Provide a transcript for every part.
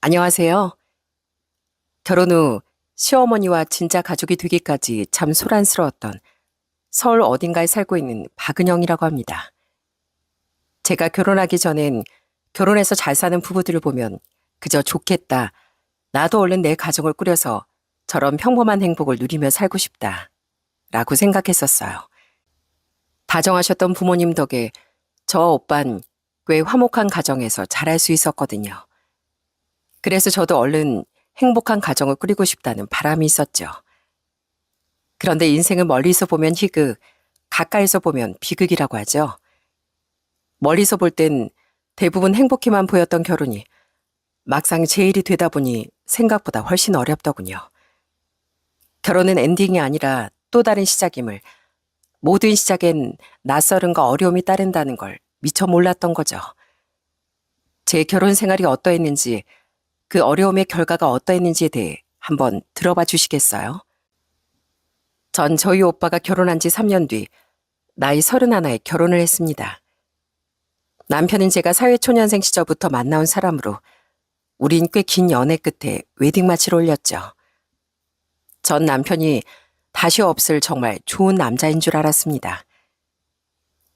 안녕하세요. 결혼 후 시어머니와 진짜 가족이 되기까지 참 소란스러웠던 서울 어딘가에 살고 있는 박은영이라고 합니다. 제가 결혼하기 전엔 결혼해서 잘 사는 부부들을 보면 그저 좋겠다. 나도 얼른 내 가정을 꾸려서 저런 평범한 행복을 누리며 살고 싶다. 라고 생각했었어요. 다정하셨던 부모님 덕에 저 오빤 꽤 화목한 가정에서 자랄 수 있었거든요. 그래서 저도 얼른 행복한 가정을 꾸리고 싶다는 바람이 있었죠. 그런데 인생은 멀리서 보면 희극, 가까이서 보면 비극이라고 하죠. 멀리서 볼 땐 대부분 행복해만 보였던 결혼이 막상 제 일이 되다 보니 생각보다 훨씬 어렵더군요. 결혼은 엔딩이 아니라 또 다른 시작임을, 모든 시작엔 낯설음과 어려움이 따른다는 걸 미처 몰랐던 거죠. 제 결혼 생활이 어떠했는지, 그 어려움의 결과가 어떠했는지에 대해 한번 들어봐 주시겠어요? 전 저희 오빠가 결혼한 지 3년 뒤 나이 31에 결혼을 했습니다. 남편은 제가 사회초년생 시절부터 만나온 사람으로 우린 꽤 긴 연애 끝에 웨딩마치를 올렸죠. 전 남편이 다시 없을 정말 좋은 남자인 줄 알았습니다.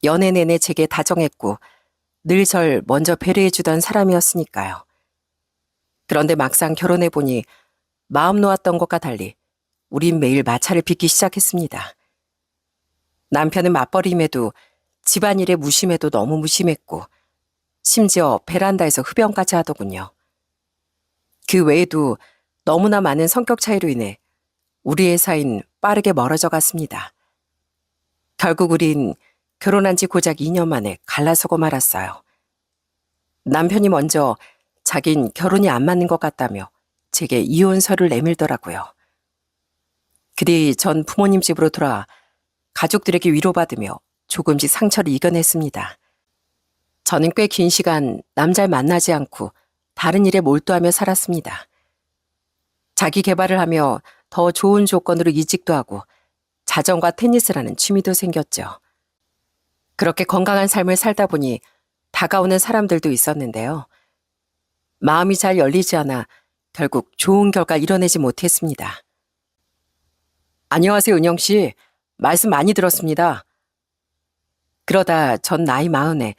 연애 내내 제게 다정했고 늘 절 먼저 배려해주던 사람이었으니까요. 그런데 막상 결혼해보니 마음 놓았던 것과 달리 우린 매일 마찰을 빚기 시작했습니다. 남편은 맞벌이임에도 집안일에 무심해도 너무 무심했고 심지어 베란다에서 흡연까지 하더군요. 그 외에도 너무나 많은 성격 차이로 인해 우리의 사이는 빠르게 멀어져 갔습니다. 결국 우린 결혼한 지 고작 2년 만에 갈라서고 말았어요. 남편이 먼저 자긴 결혼이 안 맞는 것 같다며 제게 이혼서를 내밀더라고요. 그뒤 전 부모님 집으로 돌아와 가족들에게 위로받으며 조금씩 상처를 이겨냈습니다. 저는 꽤 긴 시간 남자를 만나지 않고 다른 일에 몰두하며 살았습니다. 자기 개발을 하며 더 좋은 조건으로 이직도 하고 자전거와 테니스라는 취미도 생겼죠. 그렇게 건강한 삶을 살다 보니 다가오는 사람들도 있었는데요. 마음이 잘 열리지 않아 결국 좋은 결과 이뤄내지 못했습니다. 안녕하세요, 은영 씨. 말씀 많이 들었습니다. 그러다 전 나이 40에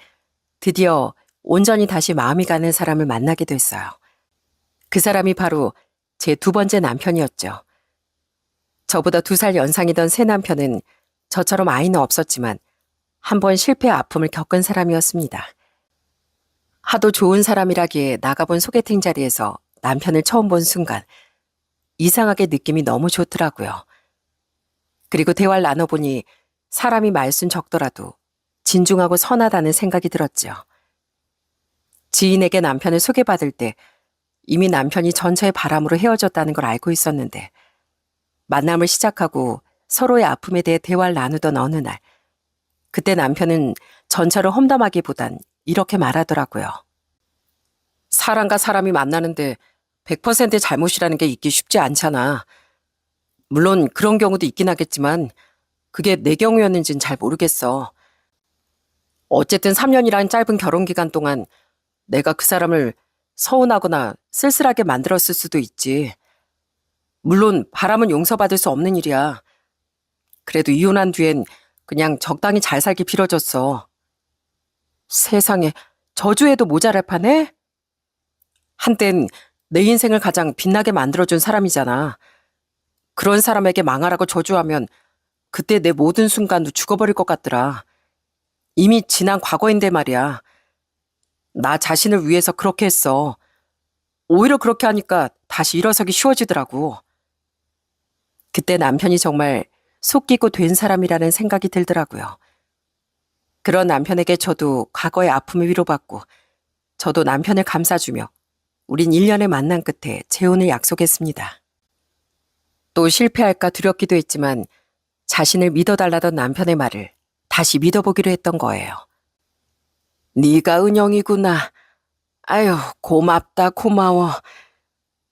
드디어 온전히 다시 마음이 가는 사람을 만나게 됐어요. 그 사람이 바로 제 두 번째 남편이었죠. 저보다 2살 연상이던 새 남편은 저처럼 아이는 없었지만 한 번 실패와 아픔을 겪은 사람이었습니다. 하도 좋은 사람이라기에 나가본 소개팅 자리에서 남편을 처음 본 순간 이상하게 느낌이 너무 좋더라고요. 그리고 대화를 나눠보니 사람이 말순 적더라도 진중하고 선하다는 생각이 들었죠. 지인에게 남편을 소개받을 때 이미 남편이 전처의 바람으로 헤어졌다는 걸 알고 있었는데 만남을 시작하고 서로의 아픔에 대해 대화를 나누던 어느 날 그때 남편은 전처를 험담하기보단 이렇게 말하더라고요. 사람과 사람이 만나는데 100%의 잘못이라는 게 있기 쉽지 않잖아. 물론 그런 경우도 있긴 하겠지만 그게 내 경우였는지는 잘 모르겠어. 어쨌든 3년이라는 짧은 결혼 기간 동안 내가 그 사람을 서운하거나 쓸쓸하게 만들었을 수도 있지. 물론 바람은 용서받을 수 없는 일이야. 그래도 이혼한 뒤엔 그냥 적당히 잘 살기 빌어줬어. 세상에 저주에도 모자랄 판에? 한땐 내 인생을 가장 빛나게 만들어준 사람이잖아. 그런 사람에게 망하라고 저주하면 그때 내 모든 순간도 죽어버릴 것 같더라. 이미 지난 과거인데 말이야. 나 자신을 위해서 그렇게 했어. 오히려 그렇게 하니까 다시 일어서기 쉬워지더라고. 그때 남편이 정말 속 끼고 된 사람이라는 생각이 들더라고요. 그런 남편에게 저도 과거의 아픔을 위로받고 저도 남편을 감싸주며 우린 1년의 만남 끝에 재혼을 약속했습니다. 또 실패할까 두렵기도 했지만 자신을 믿어달라던 남편의 말을 다시 믿어보기로 했던 거예요. 네가 은영이구나. 아유, 고맙다, 고마워.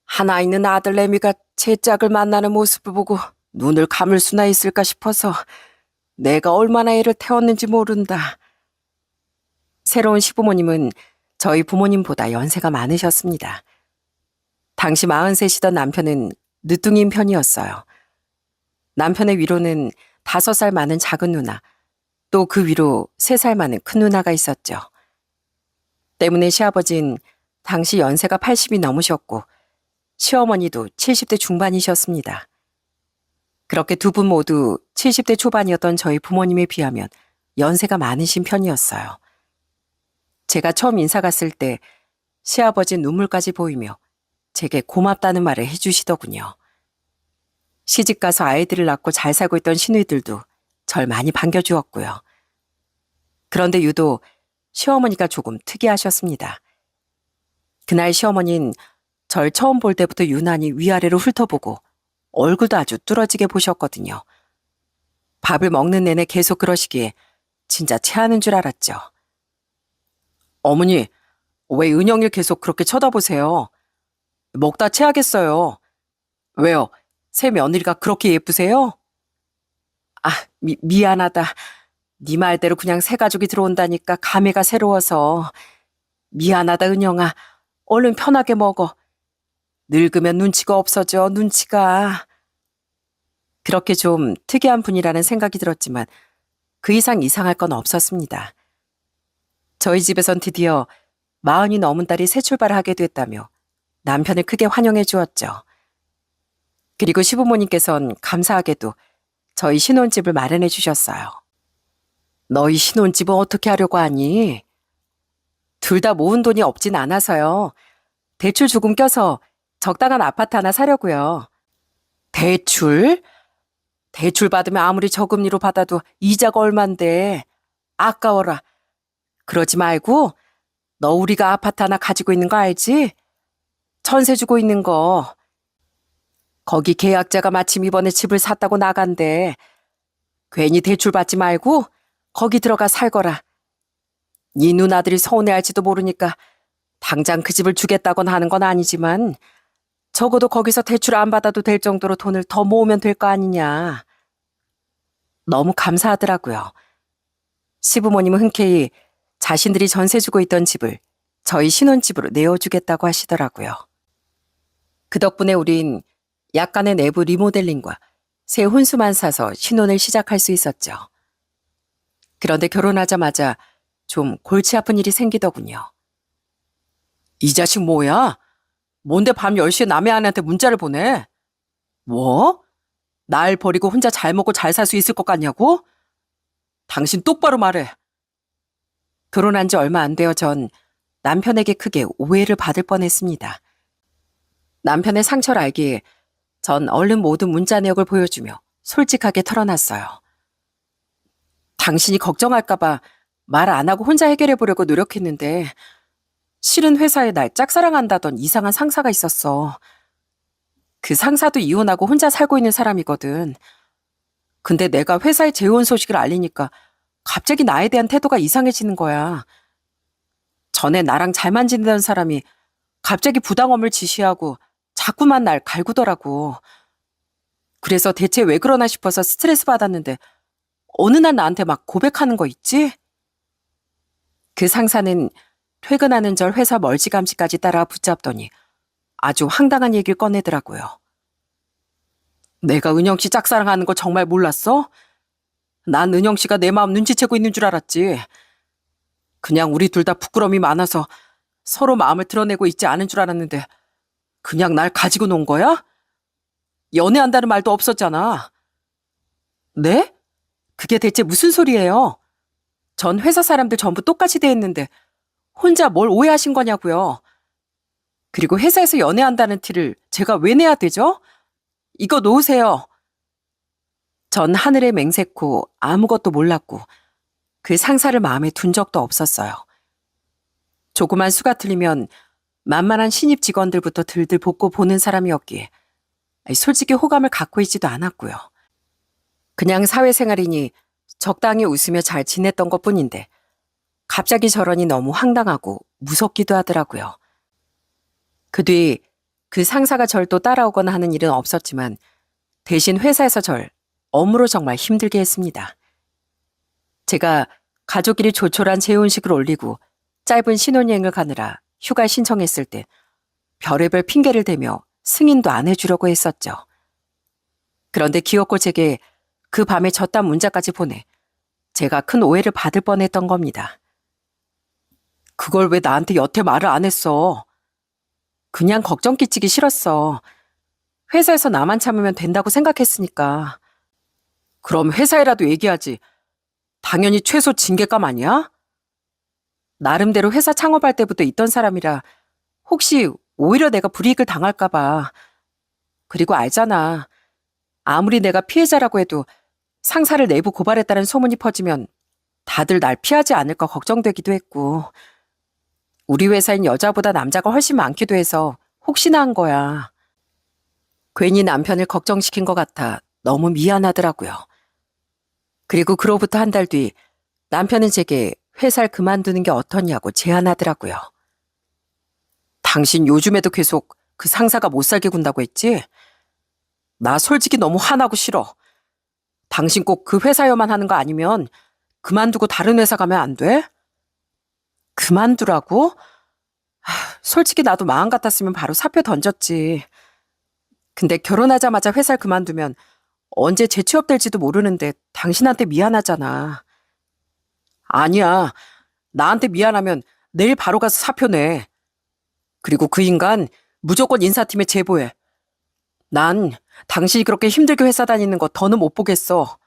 하나 있는 아들 내미가 제 짝을 만나는 모습을 보고 눈을 감을 수나 있을까 싶어서 내가 얼마나 애를 태웠는지 모른다. 새로운 시부모님은 저희 부모님보다 연세가 많으셨습니다. 당시 43이던 남편은 늦둥이인 편이었어요. 남편의 위로는 5살 많은 작은 누나, 또 그 위로 3살 많은 큰 누나가 있었죠. 때문에 시아버진 당시 연세가 80이 넘으셨고 시어머니도 70대 중반이셨습니다. 그렇게 두 분 모두 70대 초반이었던 저희 부모님에 비하면 연세가 많으신 편이었어요. 제가 처음 인사 갔을 때 시아버진 눈물까지 보이며 제게 고맙다는 말을 해주시더군요. 시집가서 아이들을 낳고 잘 살고 있던 시누이들도 절 많이 반겨주었고요. 그런데 유독 시어머니가 조금 특이하셨습니다. 그날 시어머니는 절 처음 볼 때부터 유난히 위아래로 훑어보고 얼굴도 아주 뚫어지게 보셨거든요. 밥을 먹는 내내 계속 그러시기에 진짜 체하는 줄 알았죠. 어머니, 왜 은영이를 계속 그렇게 쳐다보세요? 먹다 체하겠어요. 왜요? 새 며느리가 그렇게 예쁘세요? 아, 미안하다. 네 말대로 그냥 새 가족이 들어온다니까 감회가 새로워서. 미안하다, 은영아. 얼른 편하게 먹어. 늙으면 눈치가 없어져, 눈치가. 그렇게 좀 특이한 분이라는 생각이 들었지만 그 이상 이상할 건 없었습니다. 저희 집에선 드디어 40이 넘은 딸이 새 출발을 하게 됐다며 남편을 크게 환영해 주었죠. 그리고 시부모님께선 감사하게도 저희 신혼집을 마련해 주셨어요. 너희 신혼집은 어떻게 하려고 하니? 둘 다 모은 돈이 없진 않아서요. 대출 조금 껴서 적당한 아파트 하나 사려고요. 대출? 대출 받으면 아무리 저금리로 받아도 이자가 얼만데. 아까워라. 그러지 말고 너 우리가 아파트 하나 가지고 있는 거 알지? 전세 주고 있는 거. 거기 계약자가 마침 이번에 집을 샀다고 나간대. 괜히 대출 받지 말고 거기 들어가 살거라. 네 누나들이 서운해할지도 모르니까 당장 그 집을 주겠다거나 하는 건 아니지만 적어도 거기서 대출 안 받아도 될 정도로 돈을 더 모으면 될 거 아니냐. 너무 감사하더라고요. 시부모님은 흔쾌히 자신들이 전세 주고 있던 집을 저희 신혼집으로 내어주겠다고 하시더라고요. 그 덕분에 우린 약간의 내부 리모델링과 새 혼수만 사서 신혼을 시작할 수 있었죠. 그런데 결혼하자마자 좀 골치 아픈 일이 생기더군요. 이 자식 뭐야? 뭔데 밤 10시에 남의 아내한테 문자를 보내? 뭐? 날 버리고 혼자 잘 먹고 잘 살 수 있을 것 같냐고? 당신 똑바로 말해. 결혼한 지 얼마 안 되어 전 남편에게 크게 오해를 받을 뻔했습니다. 남편의 상처를 알기에 전 얼른 모든 문자 내역을 보여주며 솔직하게 털어놨어요. 당신이 걱정할까봐 말 안 하고 혼자 해결해 보려고 노력했는데 실은 회사에 날 짝사랑한다던 이상한 상사가 있었어. 그 상사도 이혼하고 혼자 살고 있는 사람이거든. 근데 내가 회사에 재혼 소식을 알리니까 갑자기 나에 대한 태도가 이상해지는 거야. 전에 나랑 잘만 지내던 사람이 갑자기 부당함을 지시하고 자꾸만 날 갈구더라고. 그래서 대체 왜 그러나 싶어서 스트레스 받았는데 어느 날 나한테 막 고백하는 거 있지? 그 상사는 퇴근하는 절 회사 멀찌감치까지 따라 붙잡더니 아주 황당한 얘기를 꺼내더라고요. 내가 은영 씨 짝사랑하는 거 정말 몰랐어? 난 은영 씨가 내 마음 눈치채고 있는 줄 알았지. 그냥 우리 둘 다 부끄러움이 많아서 서로 마음을 드러내고 있지 않은 줄 알았는데 그냥 날 가지고 논 거야? 연애한다는 말도 없었잖아. 네? 그게 대체 무슨 소리예요? 전 회사 사람들 전부 똑같이 대했는데 혼자 뭘 오해하신 거냐고요. 그리고 회사에서 연애한다는 티를 제가 왜 내야 되죠? 이거 놓으세요. 전 하늘에 맹세코 아무것도 몰랐고 그 상사를 마음에 둔 적도 없었어요. 조그만 수가 틀리면 만만한 신입 직원들부터 들들 볶고 보는 사람이었기에 솔직히 호감을 갖고 있지도 않았고요. 그냥 사회생활이니 적당히 웃으며 잘 지냈던 것뿐인데 갑자기 저러니 너무 황당하고 무섭기도 하더라고요. 그 뒤 그 상사가 절 또 따라오거나 하는 일은 없었지만 대신 회사에서 절 업무로 정말 힘들게 했습니다. 제가 가족끼리 조촐한 재혼식을 올리고 짧은 신혼여행을 가느라 휴가 신청했을 때 별의별 핑계를 대며 승인도 안 해주려고 했었죠. 그런데 기어코 제게 그 밤에 저딴 문자까지 보내 제가 큰 오해를 받을 뻔했던 겁니다. 그걸 왜 나한테 여태 말을 안 했어? 그냥 걱정 끼치기 싫었어. 회사에서 나만 참으면 된다고 생각했으니까. 그럼 회사에라도 얘기하지. 당연히 최소 징계감 아니야? 나름대로 회사 창업할 때부터 있던 사람이라 혹시 오히려 내가 불이익을 당할까 봐. 그리고 알잖아. 아무리 내가 피해자라고 해도 상사를 내부 고발했다는 소문이 퍼지면 다들 날 피하지 않을까 걱정되기도 했고. 우리 회사엔 여자보다 남자가 훨씬 많기도 해서 혹시나 한 거야. 괜히 남편을 걱정시킨 것 같아 너무 미안하더라고요. 그리고 그로부터 한 달 뒤 남편은 제게 회사를 그만두는 게 어떻냐고 제안하더라고요. 당신 요즘에도 계속 그 상사가 못 살게 군다고 했지? 나 솔직히 너무 화나고 싫어. 당신 꼭 그 회사여만 하는 거 아니면 그만두고 다른 회사 가면 안 돼? 그만두라고? 솔직히 나도 마음 같았으면 바로 사표 던졌지. 근데 결혼하자마자 회사를 그만두면 언제 재취업될지도 모르는데 당신한테 미안하잖아. 아니야. 나한테 미안하면 내일 바로 가서 사표 내. 그리고 그 인간 무조건 인사팀에 제보해. 난 당신이 그렇게 힘들게 회사 다니는 거 더는 못 보겠어.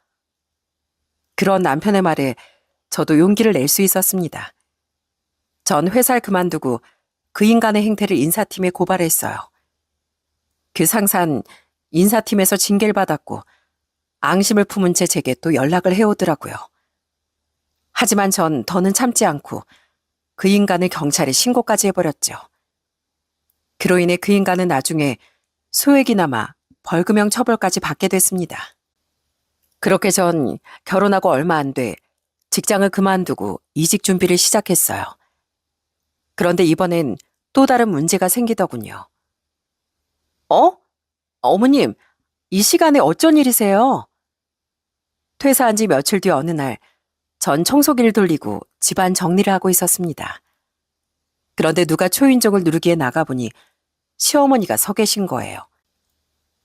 그런 남편의 말에 저도 용기를 낼 수 있었습니다. 전 회사를 그만두고 그 인간의 행태를 인사팀에 고발했어요. 그 상사는 인사팀에서 징계를 받았고 앙심을 품은 채 제게 또 연락을 해오더라고요. 하지만 전 더는 참지 않고 그 인간을 경찰에 신고까지 해버렸죠. 그로 인해 그 인간은 나중에 소액이나마 벌금형 처벌까지 받게 됐습니다. 그렇게 전 결혼하고 얼마 안 돼 직장을 그만두고 이직 준비를 시작했어요. 그런데 이번엔 또 다른 문제가 생기더군요. 어머님, 이 시간에 어쩐 일이세요? 퇴사한 지 며칠 뒤 어느 날, 전 청소기를 돌리고 집안 정리를 하고 있었습니다. 그런데 누가 초인종을 누르기에 나가보니 시어머니가 서 계신 거예요.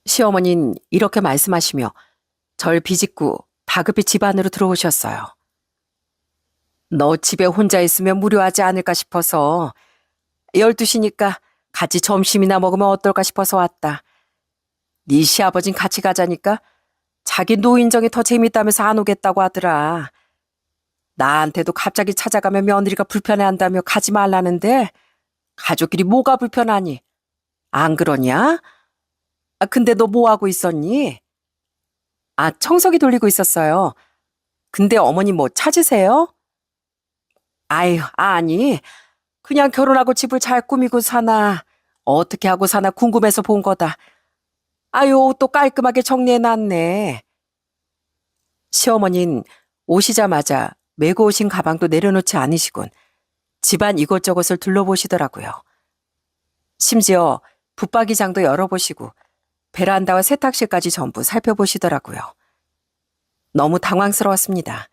시어머니는 이렇게 말씀하시며 절 비집고 다급히 집 안으로 들어오셨어요. 너 집에 혼자 있으면 무료하지 않을까 싶어서 12시니까 같이 점심이나 먹으면 어떨까 싶어서 왔다. 네 시아버진 같이 가자니까 자기 노인정이 더 재밌다면서 안 오겠다고 하더라. 나한테도 갑자기 찾아가면 며느리가 불편해한다며 가지 말라는데 가족끼리 뭐가 불편하니? 안 그러냐? 근데 너 뭐 하고 있었니? 청소기 돌리고 있었어요. 근데 어머니 뭐 찾으세요? 아유, 아니. 그냥 결혼하고 집을 잘 꾸미고 사나, 어떻게 하고 사나 궁금해서 본 거다. 아유, 또 깔끔하게 정리해놨네. 시어머니는 오시자마자 메고 오신 가방도 내려놓지 않으시곤 집안 이것저것을 둘러보시더라고요. 심지어 붙박이장도 열어보시고 베란다와 세탁실까지 전부 살펴보시더라고요. 너무 당황스러웠습니다.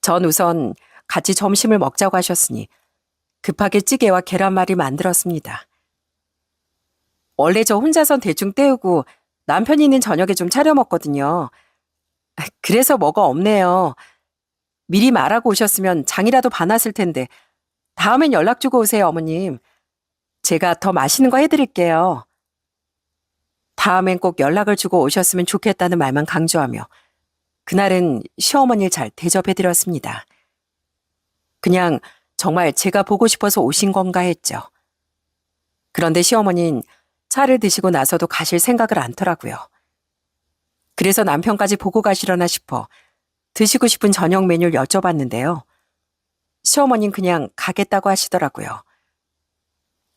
전 우선 같이 점심을 먹자고 하셨으니 급하게 찌개와 계란말이 만들었습니다. 원래 저 혼자선 대충 때우고 남편이 있는 저녁에 좀 차려 먹거든요. 그래서 뭐가 없네요. 미리 말하고 오셨으면 장이라도 봐놨을 텐데 다음엔 연락 주고 오세요, 어머님. 제가 더 맛있는 거 해드릴게요. 다음엔 꼭 연락을 주고 오셨으면 좋겠다는 말만 강조하며 그날은 시어머니를 잘 대접해드렸습니다. 그냥 정말 제가 보고 싶어서 오신 건가 했죠. 그런데 시어머니는 차를 드시고 나서도 가실 생각을 않더라고요. 그래서 남편까지 보고 가시려나 싶어 드시고 싶은 저녁 메뉴를 여쭤봤는데요. 시어머니는 그냥 가겠다고 하시더라고요.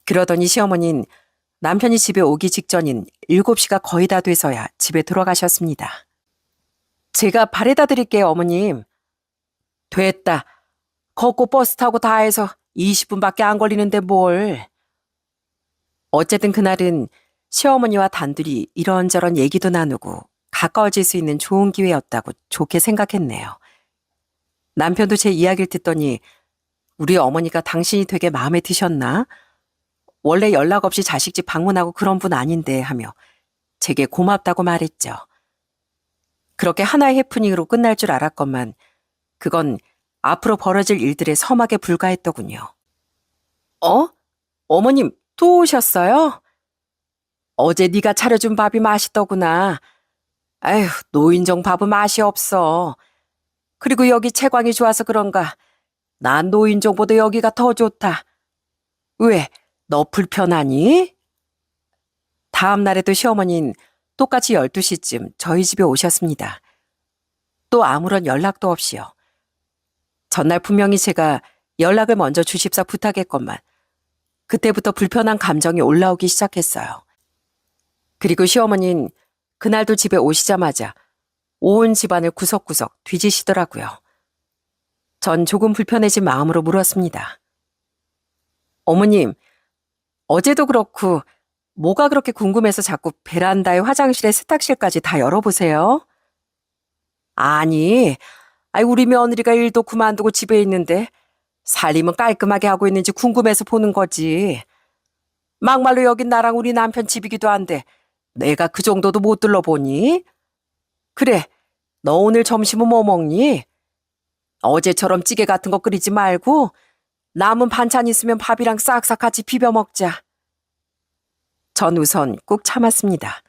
그러더니 시어머니는 남편이 집에 오기 직전인 7시가 거의 다 돼서야 집에 들어가셨습니다. 제가 바래다 드릴게요, 어머님. 됐다. 걷고 버스 타고 다 해서 20분밖에 안 걸리는데 뭘. 어쨌든 그날은 시어머니와 단둘이 이런저런 얘기도 나누고 가까워질 수 있는 좋은 기회였다고 좋게 생각했네요. 남편도 제 이야기를 듣더니 우리 어머니가 당신이 되게 마음에 드셨나? 원래 연락 없이 자식 집 방문하고 그런 분 아닌데 하며 제게 고맙다고 말했죠. 그렇게 하나의 해프닝으로 끝날 줄 알았건만 그건 앞으로 벌어질 일들에 서막에 불과했더군요. 어? 어머님 또 오셨어요? 어제 네가 차려준 밥이 맛있더구나. 아휴, 노인정 밥은 맛이 없어. 그리고 여기 채광이 좋아서 그런가. 난 노인정보다 여기가 더 좋다. 왜? 너 불편하니? 다음 날에도 시어머니는 똑같이 12시쯤 저희 집에 오셨습니다. 또 아무런 연락도 없이요. 전날 분명히 제가 연락을 먼저 주십사 부탁했건만 그때부터 불편한 감정이 올라오기 시작했어요. 그리고 시어머니는 그날도 집에 오시자마자 온 집안을 구석구석 뒤지시더라고요. 전 조금 불편해진 마음으로 물었습니다. 어머님, 어제도 그렇고 뭐가 그렇게 궁금해서 자꾸 베란다에 화장실에 세탁실까지 다 열어보세요? 아니, 우리 며느리가 일도 그만두고 집에 있는데 살림은 깔끔하게 하고 있는지 궁금해서 보는 거지. 막말로 여긴 나랑 우리 남편 집이기도 한데 내가 그 정도도 못 둘러보니? 그래, 너 오늘 점심은 뭐 먹니? 어제처럼 찌개 같은 거 끓이지 말고 남은 반찬 있으면 밥이랑 싹싹 같이 비벼 먹자. 전 우선 꾹 참았습니다.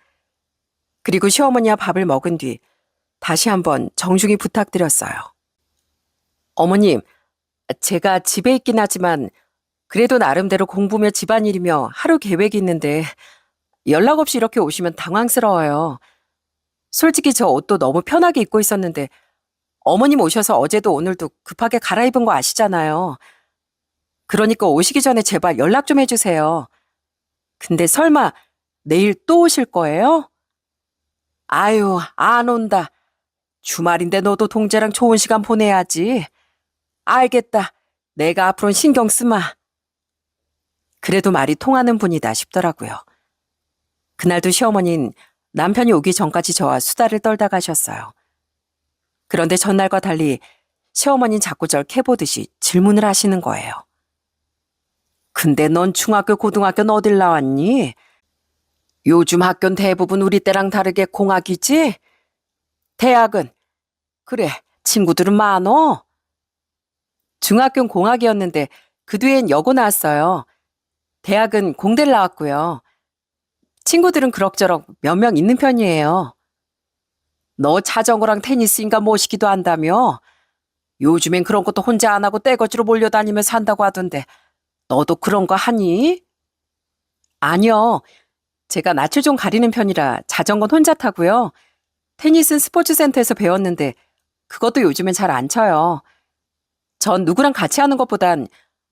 그리고 시어머니와 밥을 먹은 뒤 다시 한번 정중히 부탁드렸어요. 어머님, 제가 집에 있긴 하지만 그래도 나름대로 공부며 집안일이며 하루 계획이 있는데 연락 없이 이렇게 오시면 당황스러워요. 솔직히 저 옷도 너무 편하게 입고 있었는데 어머님 오셔서 어제도 오늘도 급하게 갈아입은 거 아시잖아요. 그러니까 오시기 전에 제발 연락 좀 해주세요. 근데 설마 내일 또 오실 거예요? 아유, 안 온다. 주말인데 너도 동재랑 좋은 시간 보내야지. 알겠다. 내가 앞으로는 신경 쓰마. 그래도 말이 통하는 분이다 싶더라고요. 그날도 시어머니는 남편이 오기 전까지 저와 수다를 떨다 가셨어요. 그런데 전날과 달리 시어머니는 자꾸 절 캐보듯이 질문을 하시는 거예요. 근데 넌 중학교, 고등학교는 어딜 나왔니? 요즘 학교는 대부분 우리 때랑 다르게 공학이지? 대학은? 그래, 친구들은 많어? 중학교는 공학이었는데 그 뒤엔 여고 나왔어요. 대학은 공대를 나왔고요. 친구들은 그럭저럭 몇 명 있는 편이에요. 너 자전거랑 테니스인가 뭐 시기도 한다며? 요즘엔 그런 것도 혼자 안 하고 떼거지로 몰려다니면서 한다고 하던데 너도 그런 거 하니? 아니요. 제가 낯을 좀 가리는 편이라 자전거는 혼자 타고요. 테니스는 스포츠센터에서 배웠는데 그것도 요즘엔 잘 안 쳐요. 전 누구랑 같이 하는 것보단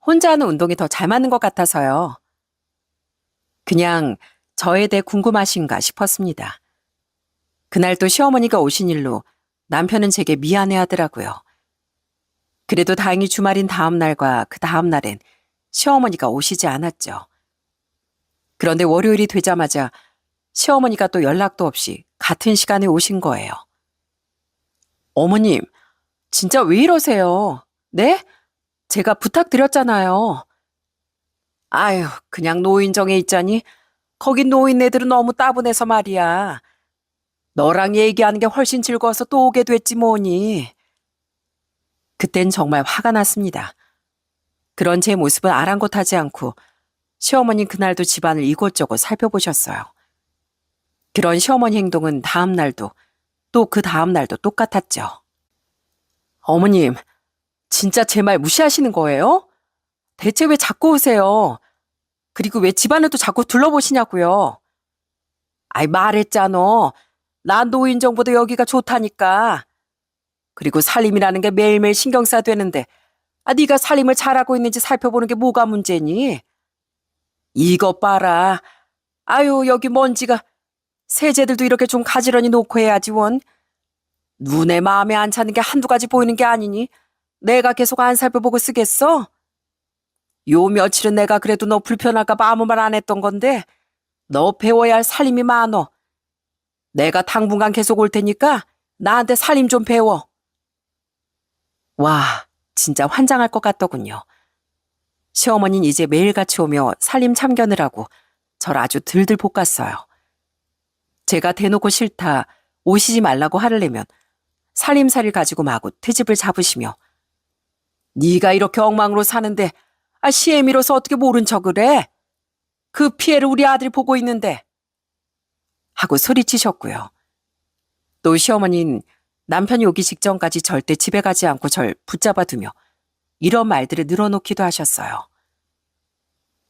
혼자 하는 운동이 더 잘 맞는 것 같아서요. 그냥 저에 대해 궁금하신가 싶었습니다. 그날 또 시어머니가 오신 일로 남편은 제게 미안해 하더라고요. 그래도 다행히 주말인 다음 날과 그 다음 날엔 시어머니가 오시지 않았죠. 그런데 월요일이 되자마자 시어머니가 또 연락도 없이 같은 시간에 오신 거예요. 어머님, 진짜 왜 이러세요? 네? 제가 부탁드렸잖아요. 아유, 그냥 노인정에 있자니 거긴 노인네들은 너무 따분해서 말이야. 너랑 얘기하는 게 훨씬 즐거워서 또 오게 됐지 뭐니. 그땐 정말 화가 났습니다. 그런 제 모습은 아랑곳하지 않고 시어머니는 그날도 집안을 이곳저곳 살펴보셨어요. 그런 시어머니 행동은 다음 날도 또 그 다음 날도 똑같았죠. 어머님, 진짜 제 말 무시하시는 거예요? 대체 왜 자꾸 오세요? 그리고 왜 집안을 또 자꾸 둘러보시냐고요? 말했잖아. 난 노인정보다 여기가 좋다니까. 그리고 살림이라는 게 매일매일 신경 써야 되는데 네가 살림을 잘하고 있는지 살펴보는 게 뭐가 문제니? 이것 봐라. 아유, 여기 먼지가. 세제들도 이렇게 좀 가지런히 놓고 해야지 원. 눈에 마음에 안 차는 게 한두 가지 보이는 게 아니니 내가 계속 안 살펴보고 쓰겠어? 요 며칠은 내가 그래도 너 불편할까 봐 아무 말 안 했던 건데 너 배워야 할 살림이 많어. 내가 당분간 계속 올 테니까 나한테 살림 좀 배워. 와, 진짜 환장할 것 같더군요. 시어머니는 이제 매일같이 오며 살림 참견을 하고 절 아주 들들 볶았어요. 제가 대놓고 싫다, 오시지 말라고 화를 내면 살림살이를 가지고 마구 트집을 잡으시며 네가 이렇게 엉망으로 사는데 시애미로서 어떻게 모른 척을 해? 그 피해를 우리 아들이 보고 있는데 하고 소리치셨고요. 또 시어머니는 남편이 오기 직전까지 절대 집에 가지 않고 절 붙잡아두며 이런 말들을 늘어놓기도 하셨어요.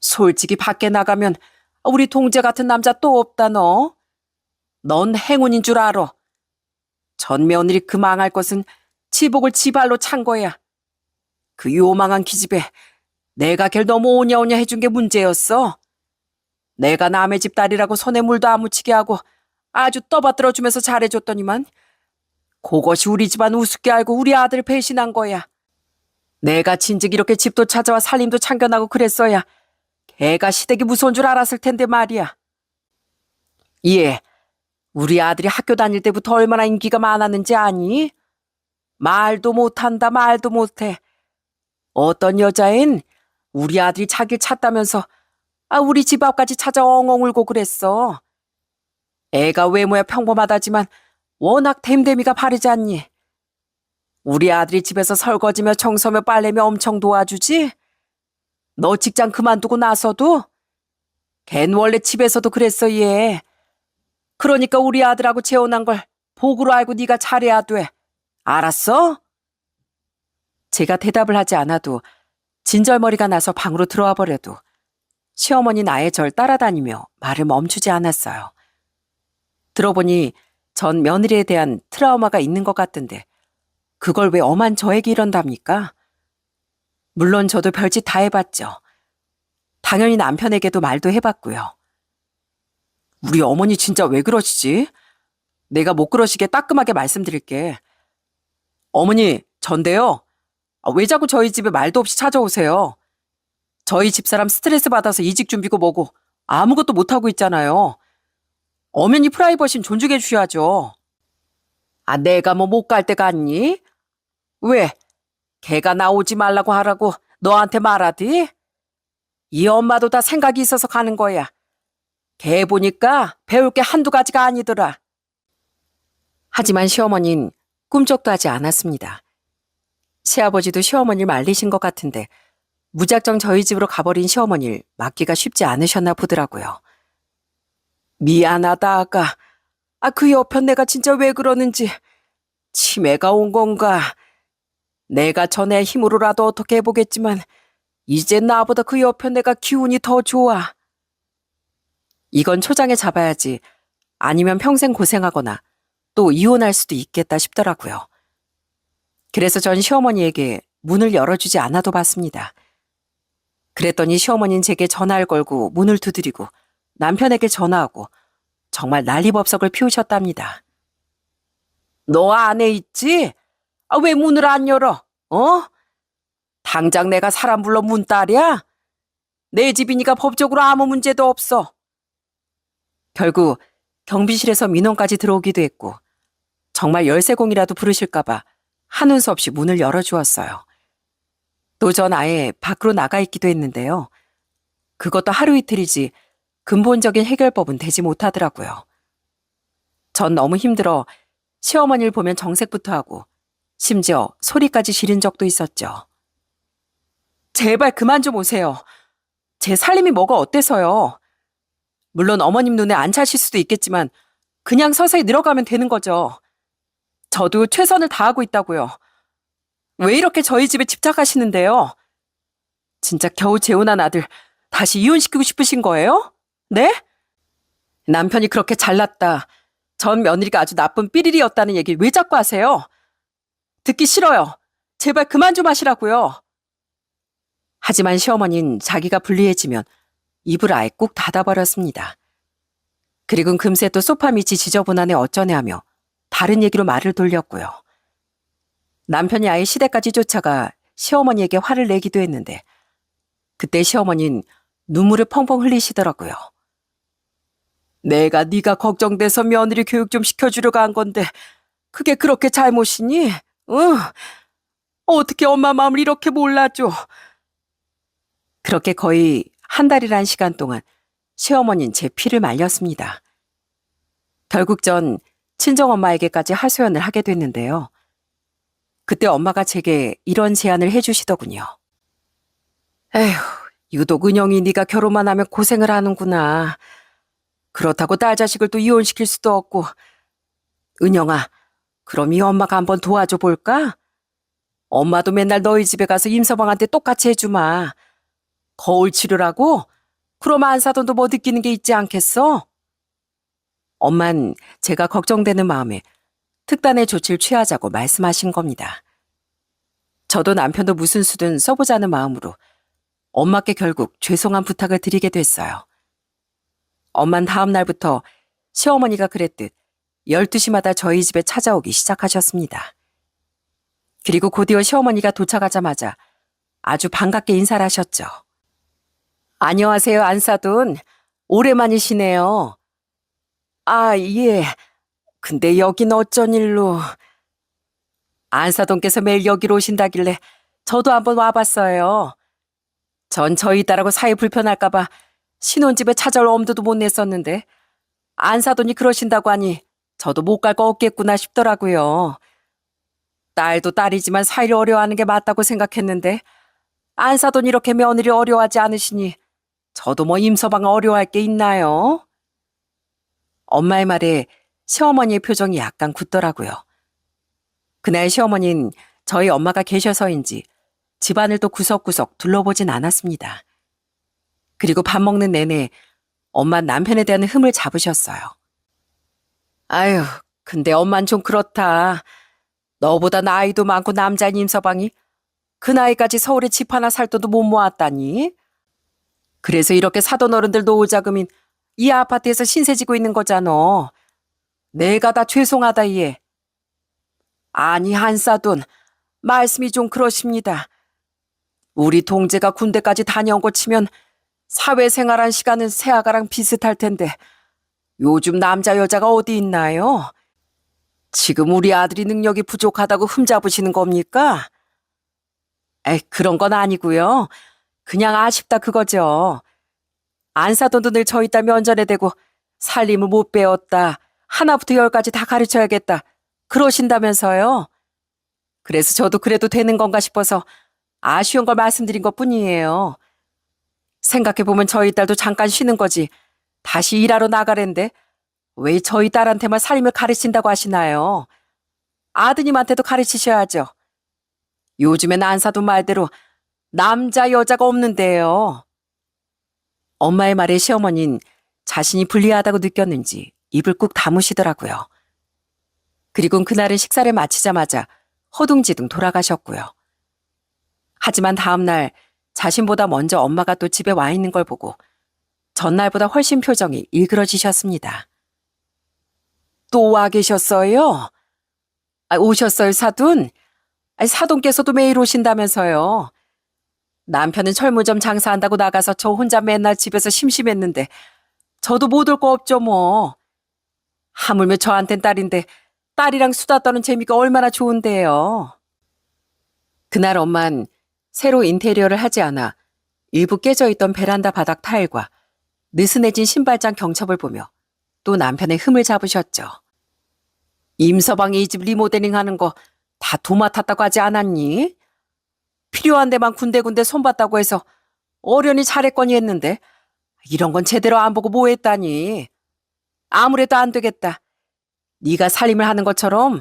솔직히 밖에 나가면 우리 동재 같은 남자 또 없다 너. 넌 행운인 줄 알아. 전 며느리 그 망할 것은 지복을 지발로 찬 거야. 그 요망한 기집애 내가 걔를 너무 오냐오냐 해준 게 문제였어. 내가 남의 집 딸이라고 손에 물도 안 묻히게 하고 아주 떠받들어주면서 잘해줬더니만 그것이 우리 집안 우습게 알고 우리 아들 배신한 거야. 내가 진즉 이렇게 집도 찾아와 살림도 참견하고 그랬어야 걔가 시댁이 무서운 줄 알았을 텐데 말이야. 예, 우리 아들이 학교 다닐 때부터 얼마나 인기가 많았는지 아니? 말도 못한다 말도 못해. 어떤 여자엔 우리 아들이 자기를 찾다면서 우리 집 앞까지 찾아 엉엉 울고 그랬어. 애가 외모야 평범하다지만 워낙 댐댐이가 바르지 않니? 우리 아들이 집에서 설거지며 청소며 빨래며 엄청 도와주지? 너 직장 그만두고 나서도? 걘 원래 집에서도 그랬어 얘. 그러니까 우리 아들하고 재혼한 걸 복으로 알고 네가 잘해야 돼. 알았어? 제가 대답을 하지 않아도 진절머리가 나서 방으로 들어와 버려도 시어머니는 아예 절 따라다니며 말을 멈추지 않았어요. 들어보니 전 며느리에 대한 트라우마가 있는 것 같던데 그걸 왜 엄한 저에게 이런답니까? 물론 저도 별짓 다 해봤죠. 당연히 남편에게도 말도 해봤고요. 우리 어머니 진짜 왜 그러시지? 내가 못 그러시게 따끔하게 말씀드릴게. 어머니, 전데요. 왜 자꾸 저희 집에 말도 없이 찾아오세요? 저희 집사람 스트레스 받아서 이직 준비고 뭐고 아무것도 못하고 있잖아요. 어머니 프라이버시는 존중해 주셔야죠. 내가 뭐 못 갈 때 갔니? 왜? 걔가 나오지 말라고 하라고 너한테 말하디? 이 엄마도 다 생각이 있어서 가는 거야. 걔 보니까 배울 게 한두 가지가 아니더라. 하지만 시어머니는 꿈쩍도 하지 않았습니다. 시아버지도 시어머니를 말리신 것 같은데 무작정 저희 집으로 가버린 시어머니를 막기가 쉽지 않으셨나 보더라고요. 미안하다 아가. 그 여편 내가 진짜 왜 그러는지. 치매가 온 건가. 내가 전에 힘으로라도 어떻게 해보겠지만 이제 나보다 그 여편 내가 기운이 더 좋아. 이건 초장에 잡아야지 아니면 평생 고생하거나 또 이혼할 수도 있겠다 싶더라고요. 그래서 전 시어머니에게 문을 열어주지 않아도 봤습니다. 그랬더니 시어머니는 제게 전화를 걸고 문을 두드리고 남편에게 전화하고 정말 난리법석을 피우셨답니다. 너 안에 있지? 왜 문을 안 열어? 당장 내가 사람 불러 문 따랴? 내 집이니까 법적으로 아무 문제도 없어. 결국 경비실에서 민원까지 들어오기도 했고 정말 열쇠공이라도 부르실까봐 한운 수 없이 문을 열어주었어요. 또 전 아예 밖으로 나가 있기도 했는데요. 그것도 하루 이틀이지 근본적인 해결법은 되지 못하더라고요. 전 너무 힘들어 시어머니를 보면 정색부터 하고 심지어 소리까지 지른 적도 있었죠. 제발 그만 좀 오세요. 제 살림이 뭐가 어때서요. 물론 어머님 눈에 안 차실 수도 있겠지만 그냥 서서히 늘어가면 되는 거죠. 저도 최선을 다하고 있다고요. 왜 이렇게 저희 집에 집착하시는데요? 진짜 겨우 재혼한 아들 다시 이혼시키고 싶으신 거예요? 네? 남편이 그렇게 잘났다. 전 며느리가 아주 나쁜 삐리리였다는 얘기 왜 자꾸 하세요? 듣기 싫어요. 제발 그만 좀 하시라고요. 하지만 시어머니는 자기가 불리해지면 입을 아예 꾹 닫아버렸습니다. 그리고는 금세 또 소파 밑이 지저분하네 어쩌네 하며 다른 얘기로 말을 돌렸고요. 남편이 아예 시댁까지 쫓아가 시어머니에게 화를 내기도 했는데 그때 시어머니는 눈물을 펑펑 흘리시더라고요. 내가 네가 걱정돼서 며느리 교육 좀 시켜주려고 한 건데 그게 그렇게 잘못이니? 응? 어떻게 엄마 마음을 이렇게 몰라줘? 그렇게 거의 한 달이란 시간 동안 시어머니는 제 피를 말렸습니다. 결국 전 친정엄마에게까지 하소연을 하게 됐는데요. 그때 엄마가 제게 이런 제안을 해주시더군요. 에휴, 유독 은영이 네가 결혼만 하면 고생을 하는구나. 그렇다고 딸 자식을 또 이혼시킬 수도 없고. 은영아, 그럼 이 엄마가 한번 도와줘 볼까? 엄마도 맨날 너희 집에 가서 임서방한테 똑같이 해주마. 거울 치료라고? 그럼 안사돈도 뭐 느끼는 게 있지 않겠어? 엄만 제가 걱정되는 마음에 특단의 조치를 취하자고 말씀하신 겁니다. 저도 남편도 무슨 수든 써보자는 마음으로 엄마께 결국 죄송한 부탁을 드리게 됐어요. 엄만 다음 날부터 시어머니가 그랬듯 12시마다 저희 집에 찾아오기 시작하셨습니다. 그리고 곧이어 시어머니가 도착하자마자 아주 반갑게 인사를 하셨죠. 안녕하세요, 안사돈. 오랜만이시네요. 아, 예. 근데 여긴 어쩐 일로? 안사돈께서 매일 여기로 오신다길래 저도 한번 와봤어요. 전 저희 딸하고 사이 불편할까봐 신혼집에 찾아올 엄두도 못 냈었는데 안사돈이 그러신다고 하니 저도 못 갈 거 없겠구나 싶더라고요. 딸도 딸이지만 사이를 어려워하는 게 맞다고 생각했는데 안사돈이 이렇게 며느리 어려워하지 않으시니 저도 뭐 임서방 어려워할 게 있나요? 엄마의 말에 시어머니의 표정이 약간 굳더라고요. 그날 시어머니는 저희 엄마가 계셔서인지 집안을 또 구석구석 둘러보진 않았습니다. 그리고 밥 먹는 내내 엄마 남편에 대한 흠을 잡으셨어요. 아유, 근데 엄만 좀 그렇다. 너보다 나이도 많고 남자인 임서방이 그 나이까지 서울에 집 하나 살 돈도 못 모았다니? 그래서 이렇게 사돈 어른들 노후자금인 이 아파트에서 신세 지고 있는 거잖아. 내가 다 죄송하다 얘. 아니 한사돈, 말씀이 좀 그러십니다. 우리 동재가 군대까지 다녀온 거 치면 사회생활한 시간은 새아가랑 비슷할 텐데 요즘 남자 여자가 어디 있나요? 지금 우리 아들이 능력이 부족하다고 흠잡으시는 겁니까? 에이, 그런 건 아니고요. 그냥 아쉽다 그거죠. 안사돈도 늘 저희 딸 면전에 대고 살림을 못 배웠다. 하나부터 열까지 다 가르쳐야겠다. 그러신다면서요. 그래서 저도 그래도 되는 건가 싶어서 아쉬운 걸 말씀드린 것뿐이에요. 생각해보면 저희 딸도 잠깐 쉬는 거지. 다시 일하러 나가랜데 왜 저희 딸한테만 살림을 가르친다고 하시나요? 아드님한테도 가르치셔야죠. 요즘엔 안사돈 말대로 남자 여자가 없는데요. 엄마의 말에 시어머니는 자신이 불리하다고 느꼈는지 입을 꾹 다무시더라고요. 그리고 그날은 식사를 마치자마자 허둥지둥 돌아가셨고요. 하지만 다음날 자신보다 먼저 엄마가 또 집에 와 있는 걸 보고 전날보다 훨씬 표정이 일그러지셨습니다. 또 와 계셨어요? 오셨어요, 사돈? 사돈께서도 매일 오신다면서요. 남편은 철물점 장사한다고 나가서 저 혼자 맨날 집에서 심심했는데 저도 못 올 거 없죠 뭐. 하물며 저한텐 딸인데 딸이랑 수다 떠는 재미가 얼마나 좋은데요. 그날 엄만 새로 인테리어를 하지 않아 일부 깨져있던 베란다 바닥 타일과 느슨해진 신발장 경첩을 보며 또 남편의 흠을 잡으셨죠. 임서방이 이 집 리모델링 하는 거 다 도맡았다고 하지 않았니? 필요한 데만 군데군데 손봤다고 해서 어련히 잘했거니 했는데 이런 건 제대로 안 보고 뭐 했다니. 아무래도 안 되겠다. 네가 살림을 하는 것처럼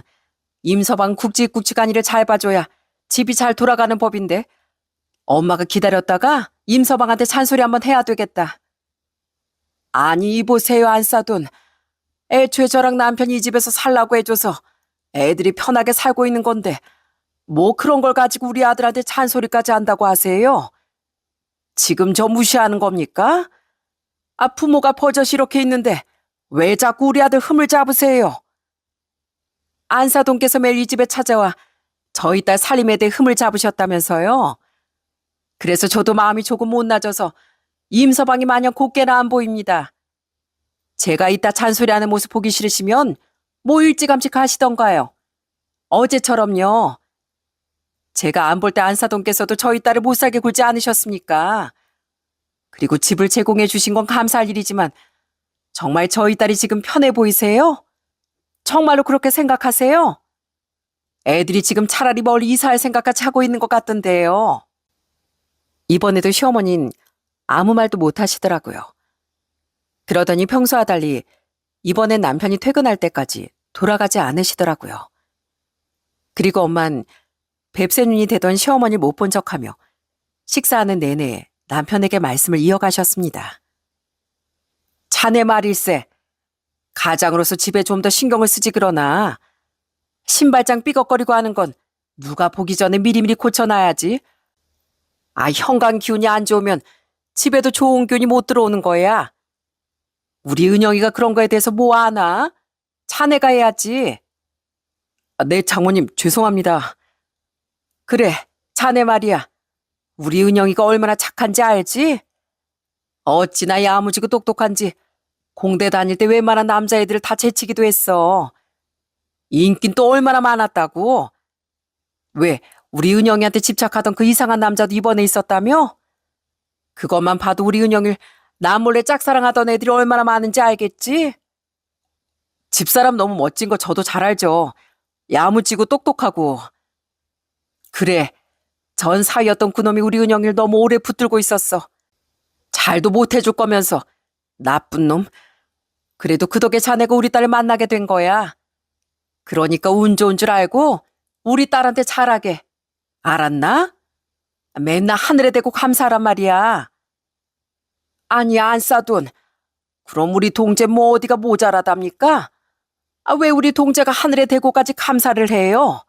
임서방 굵직굵직한 일을 잘 봐줘야 집이 잘 돌아가는 법인데 엄마가 기다렸다가 임서방한테 잔소리 한번 해야 되겠다. 아니 이보세요 안사돈. 애초에 저랑 남편이 이 집에서 살라고 해줘서 애들이 편하게 살고 있는 건데 뭐 그런 걸 가지고 우리 아들한테 잔소리까지 한다고 하세요? 지금 저 무시하는 겁니까? 부모가 버젓이 이렇게 있는데 왜 자꾸 우리 아들 흠을 잡으세요? 안사돈께서 매일 이 집에 찾아와 저희 딸 살림에 대해 흠을 잡으셨다면서요? 그래서 저도 마음이 조금 못 나져서 임서방이 마냥 곱게나 안 보입니다. 제가 이따 잔소리하는 모습 보기 싫으시면 뭐 일찌감치 가시던가요. 어제처럼요. 제가 안 볼 때 안사돈께서도 저희 딸을 못살게 굴지 않으셨습니까? 그리고 집을 제공해 주신 건 감사할 일이지만 정말 저희 딸이 지금 편해 보이세요? 정말로 그렇게 생각하세요? 애들이 지금 차라리 멀리 이사할 생각까지 하고 있는 것 같던데요. 이번에도 시어머니는 아무 말도 못 하시더라고요. 그러더니 평소와 달리 이번엔 남편이 퇴근할 때까지 돌아가지 않으시더라고요. 그리고 엄만 뱁새 눈이 되던 시어머니 못 본 척하며 식사하는 내내 남편에게 말씀을 이어가셨습니다. 자네 말일세. 가장으로서 집에 좀 더 신경을 쓰지 그러나 신발장 삐걱거리고 하는 건 누가 보기 전에 미리미리 고쳐놔야지. 현관 기운이 안 좋으면 집에도 좋은 기운이 못 들어오는 거야. 우리 은영이가 그런 거에 대해서 뭐 아나? 자네가 해야지. 네, 장모님 죄송합니다. 그래, 자네 말이야. 우리 은영이가 얼마나 착한지 알지? 어찌나 야무지고 똑똑한지 공대 다닐 때 웬만한 남자애들을 다 제치기도 했어. 인긴 또 얼마나 많았다고? 왜, 우리 은영이한테 집착하던 그 이상한 남자도 이번에 있었다며? 그것만 봐도 우리 은영이를 나 몰래 짝사랑하던 애들이 얼마나 많은지 알겠지? 집사람 너무 멋진 거 저도 잘 알죠. 야무지고 똑똑하고. 그래, 전 사위였던 그놈이 우리 은영이를 너무 오래 붙들고 있었어. 잘도 못해줄 거면서. 나쁜 놈. 그래도 그 덕에 자네가 우리 딸을 만나게 된 거야. 그러니까 운 좋은 줄 알고 우리 딸한테 잘하게. 알았나? 맨날 하늘에 대고 감사하란 말이야. 아니, 안 싸돈. 그럼 우리 동재 뭐 어디가 모자라답니까? 왜 우리 동재가 하늘에 대고까지 감사를 해요?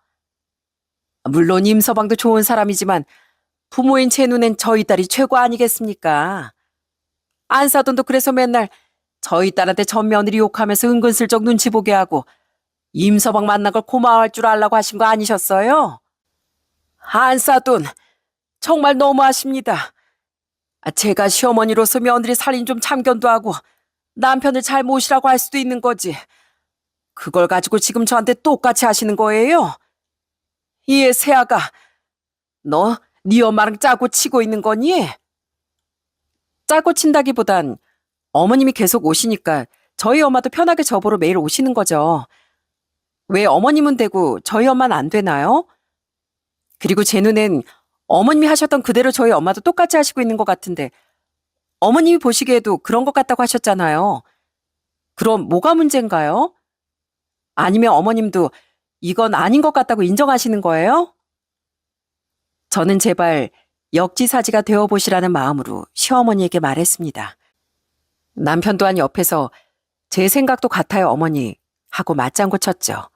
물론 임서방도 좋은 사람이지만 부모인 제 눈엔 저희 딸이 최고 아니겠습니까? 안사돈도 그래서 맨날 저희 딸한테 전 며느리 욕하면서 은근슬쩍 눈치 보게 하고 임서방 만난 걸 고마워할 줄 알라고 하신 거 아니셨어요? 안사돈, 정말 너무하십니다. 제가 시어머니로서 며느리 살림 좀 참견도 하고 남편을 잘 모시라고 할 수도 있는 거지. 그걸 가지고 지금 저한테 똑같이 하시는 거예요? 이 새아가, 너 네 엄마랑 짜고 치고 있는 거니? 짜고 친다기보단 어머님이 계속 오시니까 저희 엄마도 편하게 저보러 매일 오시는 거죠. 왜 어머님은 되고 저희 엄마는 안 되나요? 그리고 제 눈엔 어머님이 하셨던 그대로 저희 엄마도 똑같이 하시고 있는 것 같은데 어머님이 보시기에도 그런 것 같다고 하셨잖아요. 그럼 뭐가 문제인가요? 아니면 어머님도 이건 아닌 것 같다고 인정하시는 거예요? 저는 제발 역지사지가 되어보시라는 마음으로 시어머니에게 말했습니다. 남편 또한 옆에서 제 생각도 같아요, 어머니 하고 맞장구 쳤죠.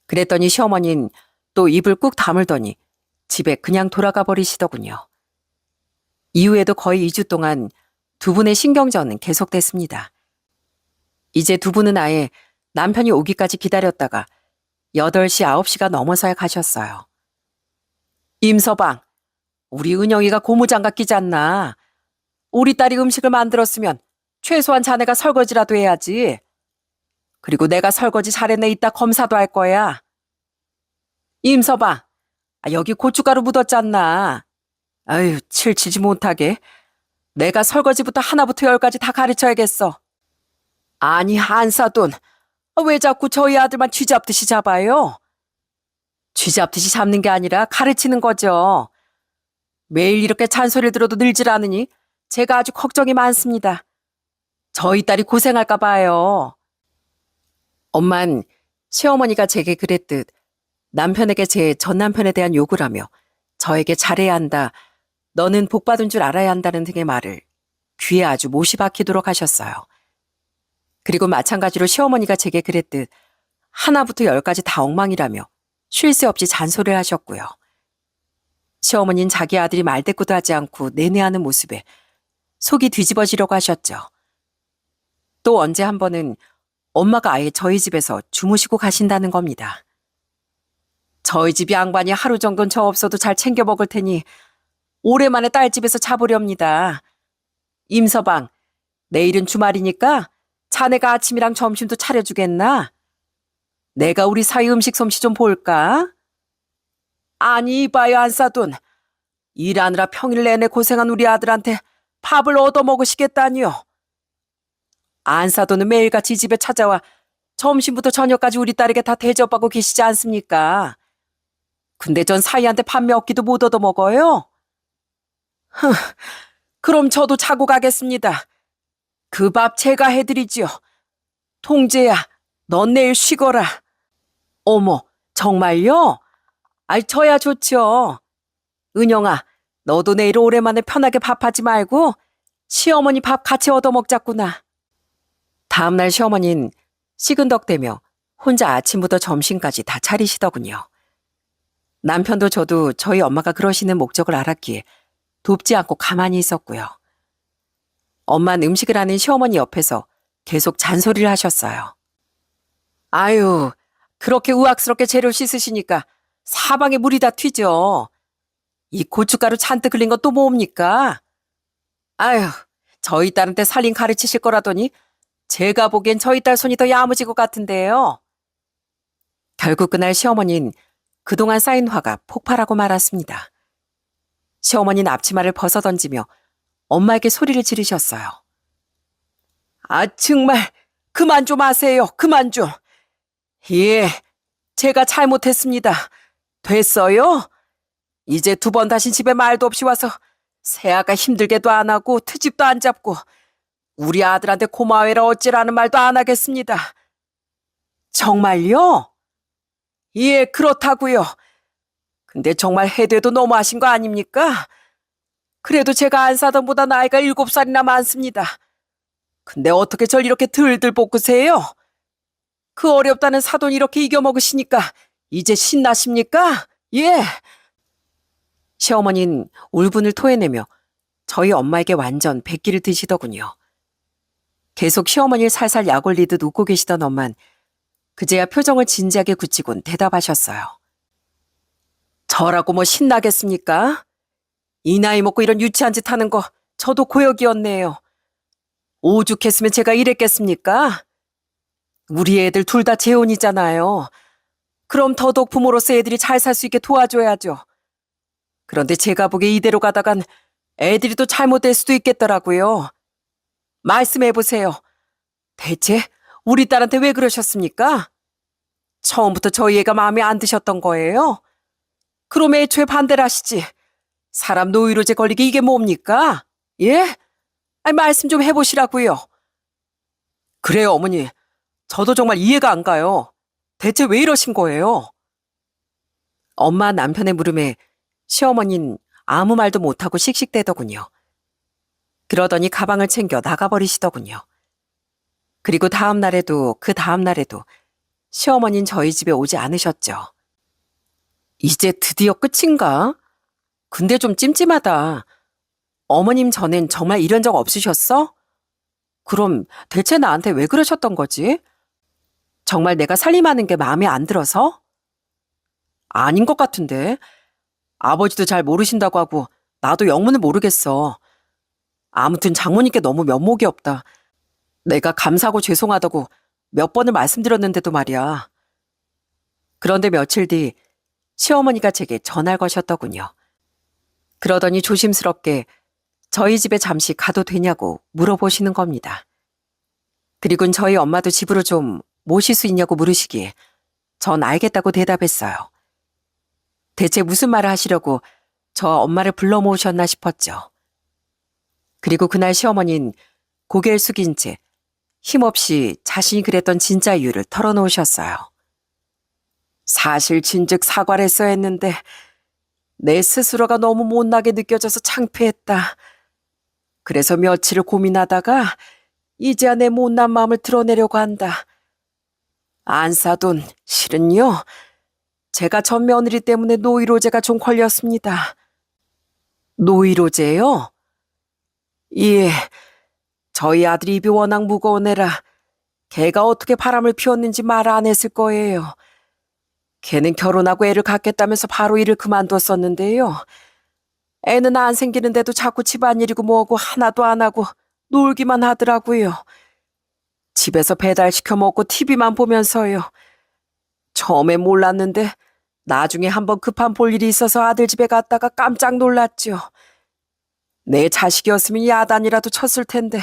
그랬더니 시어머니는 또 입을 꾹 다물더니 집에 그냥 돌아가 버리시더군요. 이후에도 거의 2주 동안 두 분의 신경전은 계속됐습니다. 이제 두 분은 아예 남편이 오기까지 기다렸다가 8시, 9시가 넘어서야 가셨어요. 임서방, 우리 은영이가 고무장갑 끼지 않나? 우리 딸이 음식을 만들었으면 최소한 자네가 설거지라도 해야지. 그리고 내가 설거지 잘했네 이따 검사도 할 거야. 임서방, 여기 고춧가루 묻었잖나. 아유, 칠치지 못하게. 내가 설거지부터 하나부터 10까지 다 가르쳐야겠어. 아니, 한사돈, 왜 자꾸 저희 아들만 쥐잡듯이 잡아요? 쥐잡듯이 잡는 게 아니라 가르치는 거죠. 매일 이렇게 잔소리를 들어도 늘질 않으니 제가 아주 걱정이 많습니다. 저희 딸이 고생할까 봐요. 엄만 시어머니가 제게 그랬듯 남편에게 제 전 남편에 대한 욕을 하며 저에게 잘해야 한다, 너는 복받은 줄 알아야 한다는 등의 말을 귀에 아주 못이 박히도록 하셨어요. 그리고 마찬가지로 시어머니가 제게 그랬듯 하나부터 10까지 다 엉망이라며 쉴 새 없이 잔소리를 하셨고요. 시어머니는 자기 아들이 말대꾸도 하지 않고 내내하는 모습에 속이 뒤집어지려고 하셨죠. 또 언제 한 번은 엄마가 아예 저희 집에서 주무시고 가신다는 겁니다. 저희 집 양반이 하루 정도는 저 없어도 잘 챙겨 먹을 테니 오랜만에 딸 집에서 자보렵니다. 임서방, 내일은 주말이니까 자네가 아침이랑 점심도 차려주겠나? 내가 우리 사위 음식 솜씨 좀 볼까? 아니, 이봐요, 안싸돈. 일하느라 평일 내내 고생한 우리 아들한테 밥을 얻어먹으시겠다니요. 안사돈은 매일같이 집에 찾아와 점심부터 저녁까지 우리 딸에게 다 대접하고 계시지 않습니까? 근데 전 사위한테 밥 몇 끼도 못 얻어먹어요. 그럼 저도 자고 가겠습니다. 그 밥 제가 해드리지요. 통제야, 넌 내일 쉬거라. 어머, 정말요? 아이, 저야 좋죠. 은영아, 너도 내일 오랜만에 편하게 밥하지 말고 시어머니 밥 같이 얻어먹자꾸나. 다음날 시어머니는 시근덕대며 혼자 아침부터 점심까지 다 차리시더군요. 남편도 저도 저희 엄마가 그러시는 목적을 알았기에 돕지 않고 가만히 있었고요. 엄마는 음식을 하는 시어머니 옆에서 계속 잔소리를 하셨어요. 아유, 그렇게 우악스럽게 재료 씻으시니까 사방에 물이 다 튀죠. 이 고춧가루 잔뜩 흘린 건 또 뭡니까? 아유, 저희 딸한테 살림 가르치실 거라더니 제가 보기엔 저희 딸 손이 더 야무질 것 같은데요. 결국 그날 시어머니는 그동안 쌓인 화가 폭발하고 말았습니다. 시어머니는 앞치마를 벗어던지며 엄마에게 소리를 지르셨어요. 아, 정말 그만 좀 하세요. 그만 좀. 예, 제가 잘못했습니다. 됐어요? 이제 두 번 다시 집에 말도 없이 와서 새아가 힘들게도 안 하고 트집도 안 잡고 우리 아들한테 고마워해라 어찌라는 말도 안 하겠습니다. 정말요? 예, 그렇다고요. 근데 정말 해대도 너무하신 거 아닙니까? 그래도 제가 안사돈보다 나이가 7살이나 많습니다. 근데 어떻게 절 이렇게 들들 볶으세요? 그 어렵다는 사돈 이렇게 이겨먹으시니까 이제 신나십니까? 예. 시어머니는 울분을 토해내며 저희 엄마에게 완전 백기를 드시더군요. 계속 시어머니를 살살 약 올리듯 웃고 계시던 엄만 그제야 표정을 진지하게 굳히곤 대답하셨어요. 저라고 뭐 신나겠습니까? 이 나이 먹고 이런 유치한 짓 하는 거 저도 고역이었네요. 오죽했으면 제가 이랬겠습니까? 우리 애들 둘 다 재혼이잖아요. 그럼 더더욱 부모로서 애들이 잘 살 수 있게 도와줘야죠. 그런데 제가 보기에 이대로 가다간 애들이 또 잘못될 수도 있겠더라고요. 말씀해보세요. 대체 우리 딸한테 왜 그러셨습니까? 처음부터 저희 애가 마음에 안 드셨던 거예요? 그럼 애초에 반대를 하시지. 사람 노이로제 걸리게 이게 뭡니까? 예? 아니, 말씀 좀 해보시라고요. 그래요, 어머니. 저도 정말 이해가 안 가요. 대체 왜 이러신 거예요? 엄마 남편의 물음에 시어머니는 아무 말도 못하고 씩씩대더군요. 그러더니 가방을 챙겨 나가버리시더군요. 그리고 다음 날에도 그 다음 날에도 시어머니는 저희 집에 오지 않으셨죠. 이제 드디어 끝인가? 근데 좀 찜찜하다. 어머님 전엔 정말 이런 적 없으셨어? 그럼 대체 나한테 왜 그러셨던 거지? 정말 내가 살림하는 게 마음에 안 들어서? 아닌 것 같은데. 아버지도 잘 모르신다고 하고 나도 영문을 모르겠어. 아무튼 장모님께 너무 면목이 없다. 내가 감사하고 죄송하다고 몇 번을 말씀드렸는데도 말이야. 그런데 며칠 뒤 시어머니가 제게 전화를 거셨더군요. 그러더니 조심스럽게 저희 집에 잠시 가도 되냐고 물어보시는 겁니다. 그리고는 저희 엄마도 집으로 좀 모실 수 있냐고 물으시기에 전 알겠다고 대답했어요. 대체 무슨 말을 하시려고 저 엄마를 불러 모으셨나 싶었죠. 그리고 그날 시어머니는 고개를 숙인 채 힘없이 자신이 그랬던 진짜 이유를 털어놓으셨어요. 사실 진즉 사과를 했어야 했는데 내 스스로가 너무 못나게 느껴져서 창피했다. 그래서 며칠을 고민하다가 이제야 내 못난 마음을 드러내려고 한다. 안사돈, 실은요. 제가 전 며느리 때문에 노이로제가 좀 걸렸습니다. 노이로제요? 예, 저희 아들이 입이 워낙 무거운 애라 걔가 어떻게 바람을 피웠는지 말 안 했을 거예요. 걔는 결혼하고 애를 갖겠다면서 바로 일을 그만뒀었는데요. 애는 안 생기는데도 자꾸 집안일이고 뭐고 하나도 안 하고 놀기만 하더라고요. 집에서 배달시켜 먹고 TV만 보면서요. 처음에 몰랐는데 나중에 한번 급한 볼 일이 있어서 아들 집에 갔다가 깜짝 놀랐죠. 내 자식이었으면 야단이라도 쳤을 텐데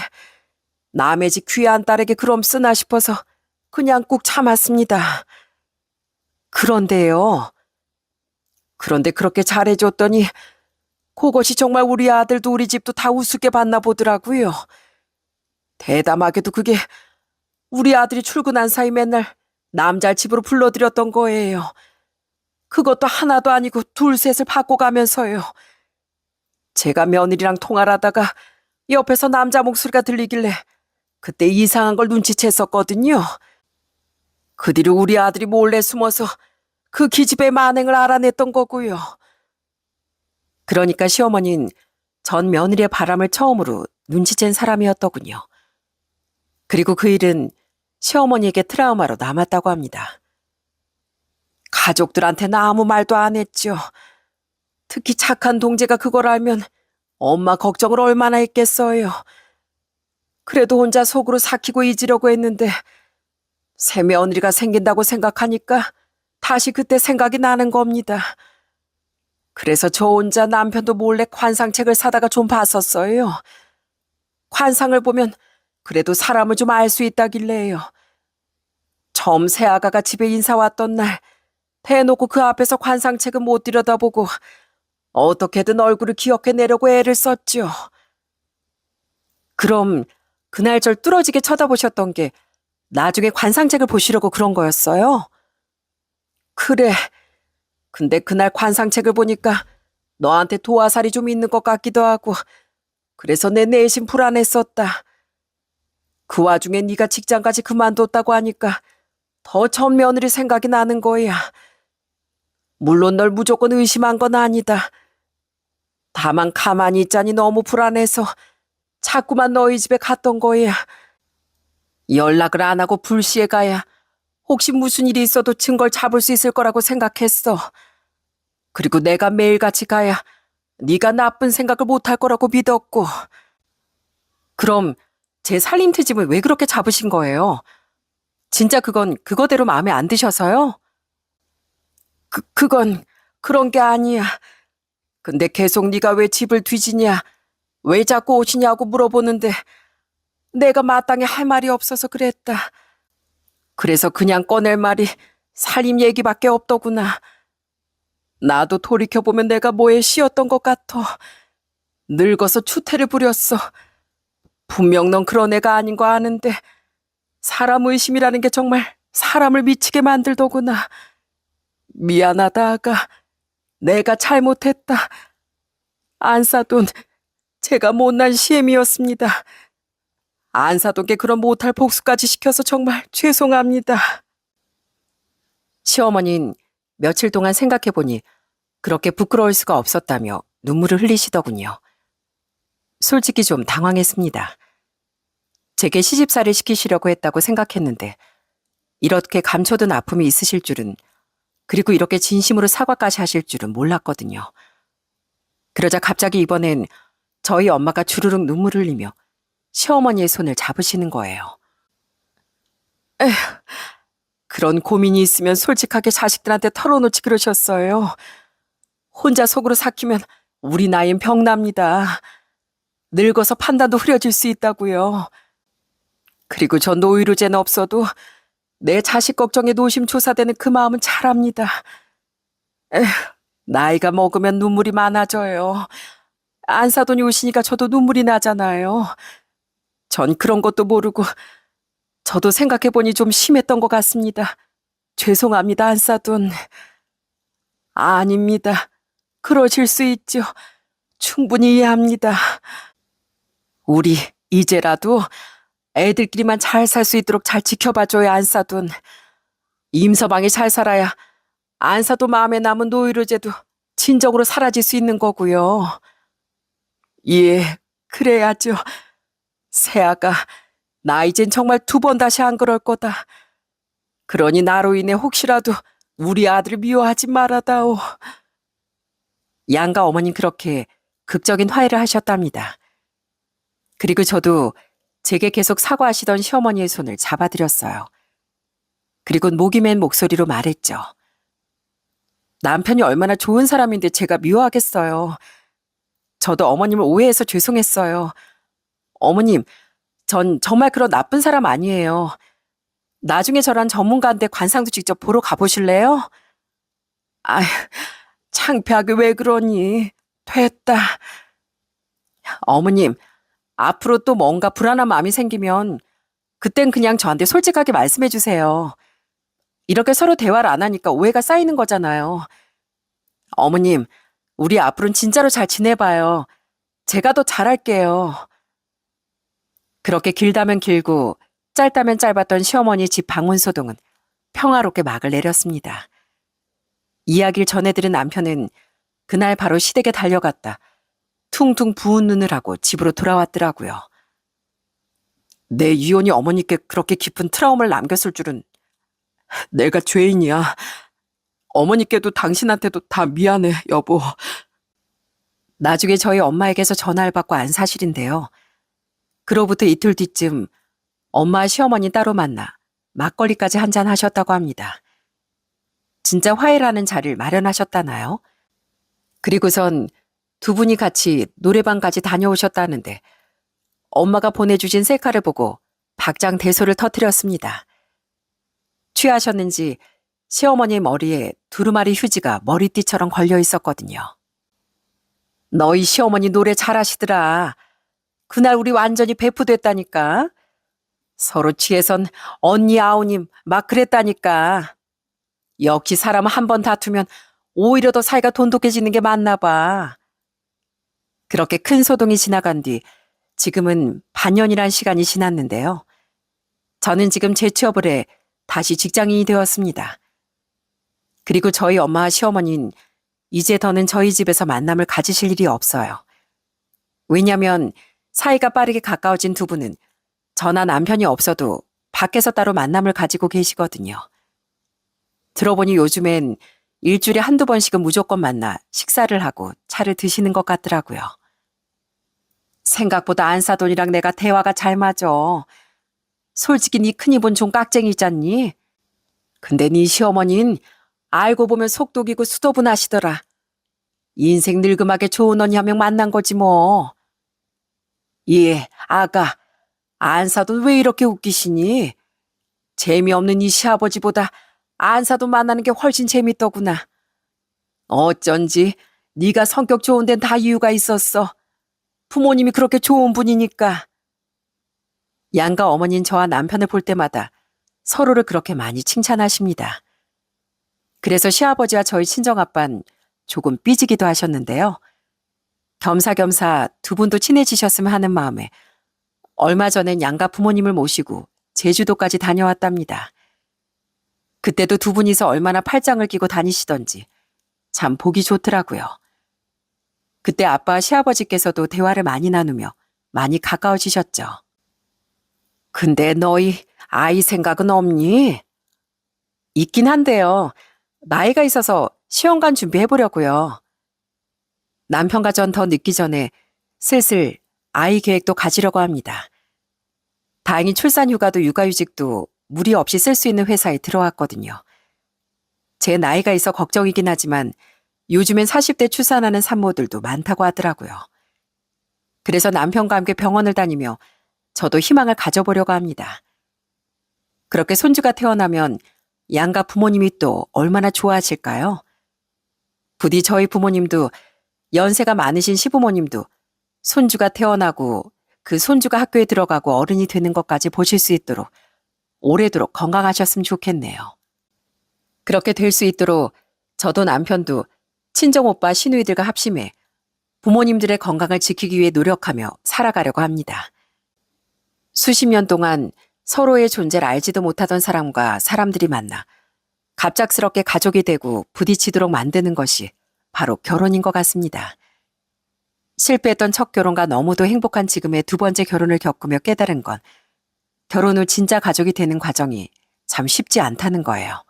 남의 집 귀한 딸에게 그럼 쓰나 싶어서 그냥 꾹 참았습니다. 그런데 그렇게 잘해줬더니 그것이 정말 우리 아들도 우리 집도 다 우습게 봤나 보더라고요. 대담하게도 그게 우리 아들이 출근한 사이 맨날 남자 집으로 불러들였던 거예요. 그것도 하나도 아니고 둘셋을 바꿔가면서요. 제가 며느리랑 통화를 하다가 옆에서 남자 목소리가 들리길래 그때 이상한 걸 눈치챘었거든요. 그 뒤로 우리 아들이 몰래 숨어서 그 기집애의 만행을 알아냈던 거고요. 그러니까 시어머니는 전 며느리의 바람을 처음으로 눈치챈 사람이었더군요. 그리고 그 일은 시어머니에게 트라우마로 남았다고 합니다. 가족들한테는 아무 말도 안 했죠. 특히 착한 동재가 그걸 알면 엄마 걱정을 얼마나 했겠어요. 그래도 혼자 속으로 삭히고 잊으려고 했는데 새 며느리가 생긴다고 생각하니까 다시 그때 생각이 나는 겁니다. 그래서 저 혼자 남편도 몰래 관상책을 사다가 좀 봤었어요. 관상을 보면 그래도 사람을 좀 알 수 있다길래요. 처음 새아가가 집에 인사 왔던 날 대놓고 그 앞에서 관상책은 못 들여다보고 어떻게든 얼굴을 기억해내려고 애를 썼죠. 그럼 그날 절 뚫어지게 쳐다보셨던 게 나중에 관상책을 보시려고 그런 거였어요? 그래. 근데 그날 관상책을 보니까 너한테 도화살이 좀 있는 것 같기도 하고 그래서 내 내심 불안했었다. 그 와중에 네가 직장까지 그만뒀다고 하니까 더 전 며느리 생각이 나는 거야. 물론 널 무조건 의심한 건 아니다. 다만 가만히 있자니 너무 불안해서 자꾸만 너희 집에 갔던 거야. 연락을 안 하고 불시에 가야 혹시 무슨 일이 있어도 증거를 잡을 수 있을 거라고 생각했어. 그리고 내가 매일같이 가야 네가 나쁜 생각을 못할 거라고 믿었고. 그럼 제 살림 트집을 왜 그렇게 잡으신 거예요? 진짜 그건 그거대로 마음에 안 드셔서요? 그건 그런 게 아니야. 근데 계속 네가 왜 집을 뒤지냐, 왜 자꾸 오시냐고 물어보는데 내가 마땅히 할 말이 없어서 그랬다. 그래서 그냥 꺼낼 말이 살림 얘기밖에 없더구나. 나도 돌이켜보면 내가 뭐에 씌었던 것 같아. 늙어서 추태를 부렸어. 분명 넌 그런 애가 아닌 거 아는데 사람 의심이라는 게 정말 사람을 미치게 만들더구나. 미안하다 아가. 내가 잘못했다. 안 사돈, 제가 못난 시엠이었습니다. 안 사돈 게 그런 못할 복수까지 시켜서 정말 죄송합니다. 시어머니는 며칠 동안 생각해보니 그렇게 부끄러울 수가 없었다며 눈물을 흘리시더군요. 솔직히 좀 당황했습니다. 제게 시집살이 시키시려고 했다고 생각했는데 이렇게 감춰둔 아픔이 있으실 줄은, 그리고 이렇게 진심으로 사과까지 하실 줄은 몰랐거든요. 그러자 갑자기 이번엔 저희 엄마가 주르륵 눈물을 흘리며 시어머니의 손을 잡으시는 거예요. 에휴, 그런 고민이 있으면 솔직하게 자식들한테 털어놓지 그러셨어요. 혼자 속으로 삭히면 우리 나이엔 병납니다. 늙어서 판단도 흐려질 수 있다고요. 그리고 저 노이로제는 없어도 내 자식 걱정에 노심초사되는 그 마음은 잘 압니다. 에휴, 나이가 먹으면 눈물이 많아져요. 안사돈이 오시니까 저도 눈물이 나잖아요. 전 그런 것도 모르고 저도 생각해보니 좀 심했던 것 같습니다. 죄송합니다, 안사돈. 아닙니다. 그러실 수 있죠. 충분히 이해합니다. 우리 이제라도 애들끼리만 잘 살 수 있도록 잘 지켜봐줘요, 안사돈. 임서방이 잘 살아야 안사돈 마음에 남은 노이로제도 진정으로 사라질 수 있는 거고요. 예, 그래야죠. 새아가, 나 이젠 정말 두 번 다시 안 그럴 거다. 그러니 나로 인해 혹시라도 우리 아들을 미워하지 말아다오. 양가 어머님 그렇게 극적인 화해를 하셨답니다. 그리고 저도 제게 계속 사과하시던 시어머니의 손을 잡아드렸어요. 그리고 목이 맨 목소리로 말했죠. 남편이 얼마나 좋은 사람인데 제가 미워하겠어요. 저도 어머님을 오해해서 죄송했어요. 어머님, 전 정말 그런 나쁜 사람 아니에요. 나중에 저랑 전문가한테 관상도 직접 보러 가보실래요? 아휴, 창피하게 왜 그러니? 됐다. 어머님, 앞으로 또 뭔가 불안한 마음이 생기면 그땐 그냥 저한테 솔직하게 말씀해 주세요. 이렇게 서로 대화를 안 하니까 오해가 쌓이는 거잖아요. 어머님, 우리 앞으로는 진짜로 잘 지내봐요. 제가 더 잘할게요. 그렇게 길다면 길고 짧다면 짧았던 시어머니 집 방문 소동은 평화롭게 막을 내렸습니다. 이야기를 전해들은 남편은 그날 바로 시댁에 달려갔다 퉁퉁 부은 눈을 하고 집으로 돌아왔더라고요. 내 이혼이 어머니께 그렇게 깊은 트라우마를 남겼을 줄은. 내가 죄인이야. 어머니께도 당신한테도 다 미안해, 여보. 나중에 저희 엄마에게서 전화를 받고 안 사실인데요. 그로부터 이틀 뒤쯤 엄마와 시어머니 따로 만나 막걸리까지 한잔 하셨다고 합니다. 진짜 화해라는 자리를 마련하셨다나요? 그리고선 두 분이 같이 노래방까지 다녀오셨다는데 엄마가 보내주신 셀카를 보고 박장대소를 터뜨렸습니다. 취하셨는지 시어머니 머리에 두루마리 휴지가 머리띠처럼 걸려 있었거든요. 너희 시어머니 노래 잘하시더라. 그날 우리 완전히 배푸됐다니까. 서로 취해선 언니 아우님 막 그랬다니까. 역시 사람은 한 번 다투면 오히려 더 사이가 돈독해지는 게 맞나 봐. 그렇게 큰 소동이 지나간 뒤 지금은 반년이란 시간이 지났는데요. 저는 지금 재취업을 해 다시 직장인이 되었습니다. 그리고 저희 엄마와 시어머니는 이제 더는 저희 집에서 만남을 가지실 일이 없어요. 왜냐면 사이가 빠르게 가까워진 두 분은 저나 남편이 없어도 밖에서 따로 만남을 가지고 계시거든요. 들어보니 요즘엔 일주일에 한두 번씩은 무조건 만나 식사를 하고 차를 드시는 것 같더라고요. 생각보다 안사돈이랑 내가 대화가 잘 맞아. 솔직히 네 큰이분 좀 깍쟁이잖니? 근데 네 시어머니는 알고 보면 속독이고 수도분하시더라. 인생 늙음하게 좋은 언니 한 명 만난 거지 뭐. 예, 아가, 안사돈 왜 이렇게 웃기시니? 재미없는 이 시아버지보다 안사돈 만나는 게 훨씬 재밌더구나. 어쩐지 네가 성격 좋은 데는 다 이유가 있었어. 부모님이 그렇게 좋은 분이니까. 양가 어머니는 저와 남편을 볼 때마다 서로를 그렇게 많이 칭찬하십니다. 그래서 시아버지와 저희 친정아빠는 조금 삐지기도 하셨는데요. 겸사겸사 두 분도 친해지셨으면 하는 마음에 얼마 전엔 양가 부모님을 모시고 제주도까지 다녀왔답니다. 그때도 두 분이서 얼마나 팔짱을 끼고 다니시던지 참 보기 좋더라고요. 그때 아빠와 시아버지께서도 대화를 많이 나누며 많이 가까워지셨죠. 근데 너희 아이 생각은 없니? 있긴 한데요. 나이가 있어서 시험관 준비해보려고요. 남편과 전 더 늦기 전에 슬슬 아이 계획도 가지려고 합니다. 다행히 출산휴가도 육아휴직도 무리 없이 쓸 수 있는 회사에 들어왔거든요. 제 나이가 있어 걱정이긴 하지만 요즘엔 40대 출산하는 산모들도 많다고 하더라고요. 그래서 남편과 함께 병원을 다니며 저도 희망을 가져보려고 합니다. 그렇게 손주가 태어나면 양가 부모님이 또 얼마나 좋아하실까요? 부디 저희 부모님도 연세가 많으신 시부모님도 손주가 태어나고 그 손주가 학교에 들어가고 어른이 되는 것까지 보실 수 있도록 오래도록 건강하셨으면 좋겠네요. 그렇게 될 수 있도록 저도 남편도 친정오빠 시누이들과 합심해 부모님들의 건강을 지키기 위해 노력하며 살아가려고 합니다. 수십 년 동안 서로의 존재를 알지도 못하던 사람과 사람들이 만나 갑작스럽게 가족이 되고 부딪히도록 만드는 것이 바로 결혼인 것 같습니다. 실패했던 첫 결혼과 너무도 행복한 지금의 두 번째 결혼을 겪으며 깨달은 건 결혼 후 진짜 가족이 되는 과정이 참 쉽지 않다는 거예요.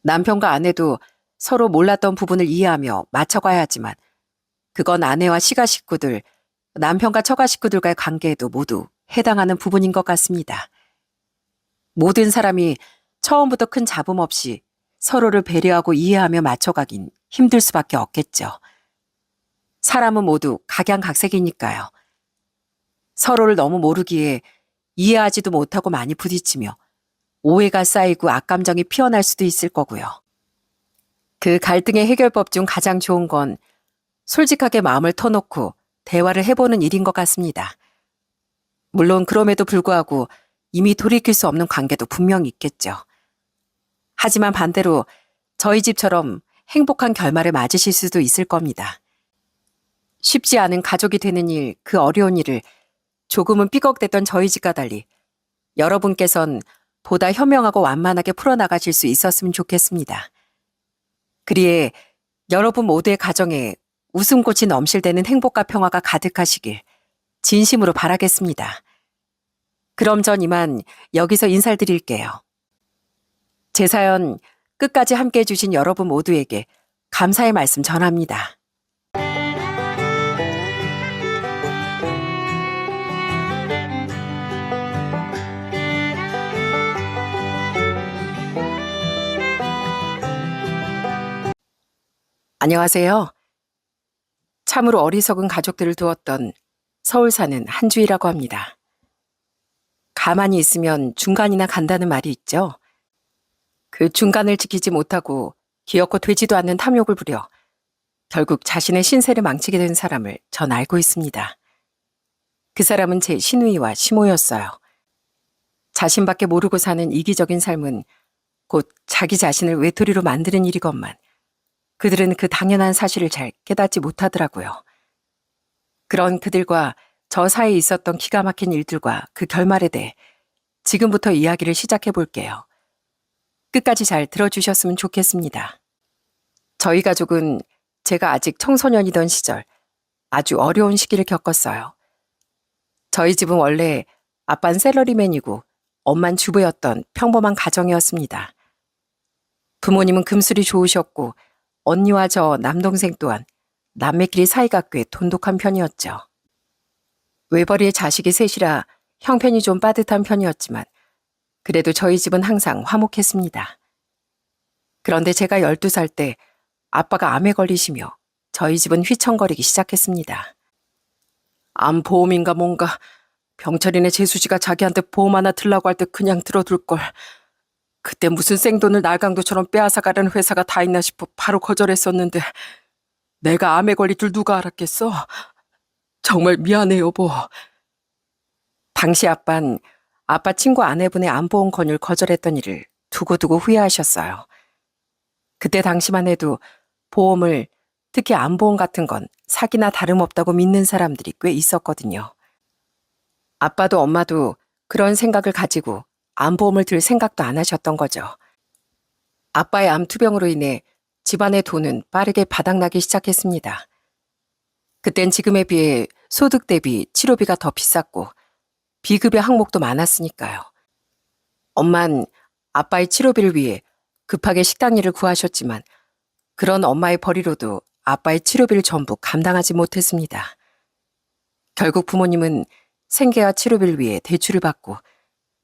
남편과 아내도 서로 몰랐던 부분을 이해하며 맞춰가야 하지만 그건 아내와 시가 식구들, 남편과 처가 식구들과의 관계에도 모두 해당하는 부분인 것 같습니다. 모든 사람이 처음부터 큰 잡음 없이 서로를 배려하고 이해하며 맞춰가긴 힘들 수밖에 없겠죠. 사람은 모두 각양각색이니까요. 서로를 너무 모르기에 이해하지도 못하고 많이 부딪히며 오해가 쌓이고 악감정이 피어날 수도 있을 거고요. 그 갈등의 해결법 중 가장 좋은 건 솔직하게 마음을 터놓고 대화를 해보는 일인 것 같습니다. 물론 그럼에도 불구하고 이미 돌이킬 수 없는 관계도 분명히 있겠죠. 하지만 반대로 저희 집처럼 행복한 결말을 맞으실 수도 있을 겁니다. 쉽지 않은 가족이 되는 일, 그 어려운 일을 조금은 삐걱댔던 저희 집과 달리 여러분께선 보다 현명하고 완만하게 풀어나가실 수 있었으면 좋겠습니다. 그리에 여러분 모두의 가정에 웃음꽃이 넘실대는 행복과 평화가 가득하시길 진심으로 바라겠습니다. 그럼 전 이만 여기서 인사를 드릴게요. 제 사연 끝까지 함께 해주신 여러분 모두에게 감사의 말씀 전합니다. 안녕하세요. 참으로 어리석은 가족들을 두었던 서울 사는 한주희라고 합니다. 가만히 있으면 중간이나 간다는 말이 있죠. 그 중간을 지키지 못하고 기어코 되지도 않는 탐욕을 부려 결국 자신의 신세를 망치게 된 사람을 전 알고 있습니다. 그 사람은 제 시누이와 시모였어요. 자신밖에 모르고 사는 이기적인 삶은 곧 자기 자신을 외톨이로 만드는 일이건만 그들은 그 당연한 사실을 잘 깨닫지 못하더라고요. 그런 그들과 저 사이에 있었던 기가 막힌 일들과 그 결말에 대해 지금부터 이야기를 시작해 볼게요. 끝까지 잘 들어주셨으면 좋겠습니다. 저희 가족은 제가 아직 청소년이던 시절 아주 어려운 시기를 겪었어요. 저희 집은 원래 아빠는 샐러리맨이고 엄만 주부였던 평범한 가정이었습니다. 부모님은 금술이 좋으셨고 언니와 저 남동생 또한 남매끼리 사이가 꽤 돈독한 편이었죠. 외벌이의 자식이 셋이라 형편이 좀 빠듯한 편이었지만 그래도 저희 집은 항상 화목했습니다. 그런데 제가 12살 때 아빠가 암에 걸리시며 저희 집은 휘청거리기 시작했습니다. 암보험인가 뭔가 병철이네 재수씨가 자기한테 보험 하나 들라고 할 때 그냥 들어둘걸. 그때 무슨 생돈을 날강도처럼 빼앗아가려는 회사가 다 있나 싶어 바로 거절했었는데 내가 암에 걸릴 줄 누가 알았겠어? 정말 미안해 여보. 당시 아빤 아빠 친구 아내분의 암보험 권유를 거절했던 일을 두고두고 후회하셨어요. 그때 당시만 해도 보험을, 특히 암보험 같은 건 사기나 다름없다고 믿는 사람들이 꽤 있었거든요. 아빠도 엄마도 그런 생각을 가지고 암보험을 들 생각도 안 하셨던 거죠. 아빠의 암투병으로 인해 집안의 돈은 빠르게 바닥나기 시작했습니다. 그땐 지금에 비해 소득 대비 치료비가 더 비쌌고 비급여 항목도 많았으니까요. 엄만 아빠의 치료비를 위해 급하게 식당 일을 구하셨지만 그런 엄마의 벌이로도 아빠의 치료비를 전부 감당하지 못했습니다. 결국 부모님은 생계와 치료비를 위해 대출을 받고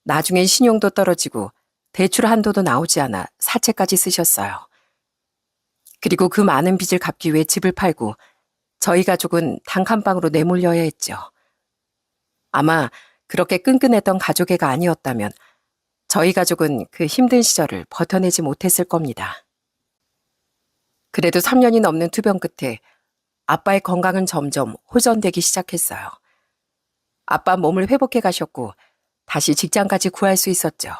나중엔 신용도 떨어지고 대출 한도도 나오지 않아 사채까지 쓰셨어요. 그리고 그 많은 빚을 갚기 위해 집을 팔고 저희 가족은 단칸방으로 내몰려야 했죠. 아마 그렇게 끈끈했던 가족애가 아니었다면 저희 가족은 그 힘든 시절을 버텨내지 못했을 겁니다. 그래도 3년이 넘는 투병 끝에 아빠의 건강은 점점 호전되기 시작했어요. 아빠 몸을 회복해 가셨고 다시 직장까지 구할 수 있었죠.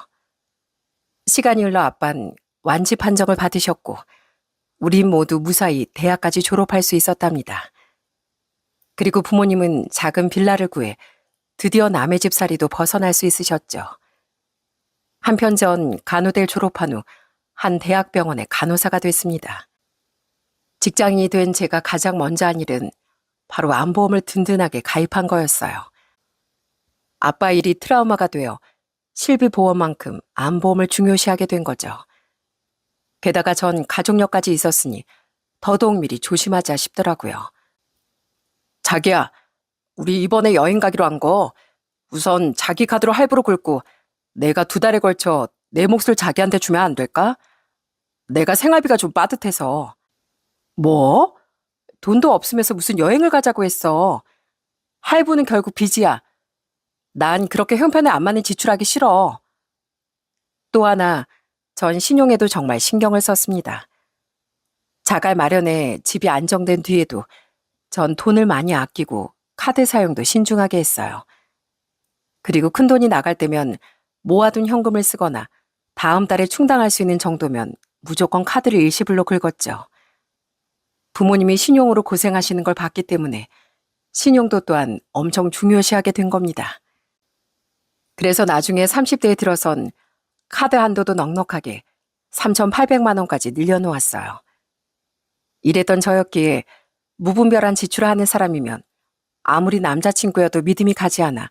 시간이 흘러 아빠는 완치 판정을 받으셨고 우린 모두 무사히 대학까지 졸업할 수 있었답니다. 그리고 부모님은 작은 빌라를 구해 드디어 남의 집살이도 벗어날 수 있으셨죠. 한편 전 간호대를 졸업한 후 한 대학병원의 간호사가 됐습니다. 직장인이 된 제가 가장 먼저 한 일은 바로 암보험을 든든하게 가입한 거였어요. 아빠 일이 트라우마가 되어 실비보험만큼 암보험을 중요시하게 된 거죠. 게다가 전 가족력까지 있었으니 더더욱 미리 조심하자 싶더라고요. 자기야, 우리 이번에 여행 가기로 한 거 우선 자기 카드로 할부로 긁고 내가 2달에 걸쳐 내 몫을 자기한테 주면 안 될까? 내가 생활비가 좀 빠듯해서. 뭐? 돈도 없으면서 무슨 여행을 가자고 했어. 할부는 결국 빚이야. 난 그렇게 형편에 안 맞는 지출하기 싫어. 또 하나, 전 신용에도 정말 신경을 썼습니다. 자갈 마련에 집이 안정된 뒤에도 전 돈을 많이 아끼고 카드 사용도 신중하게 했어요. 그리고 큰돈이 나갈 때면 모아둔 현금을 쓰거나 다음 달에 충당할 수 있는 정도면 무조건 카드를 일시불로 긁었죠. 부모님이 신용으로 고생하시는 걸 봤기 때문에 신용도 또한 엄청 중요시하게 된 겁니다. 그래서 나중에 30대에 들어선 카드 한도도 넉넉하게 3,800만 원까지 늘려놓았어요. 이랬던 저였기에 무분별한 지출을 하는 사람이면 아무리 남자친구여도 믿음이 가지 않아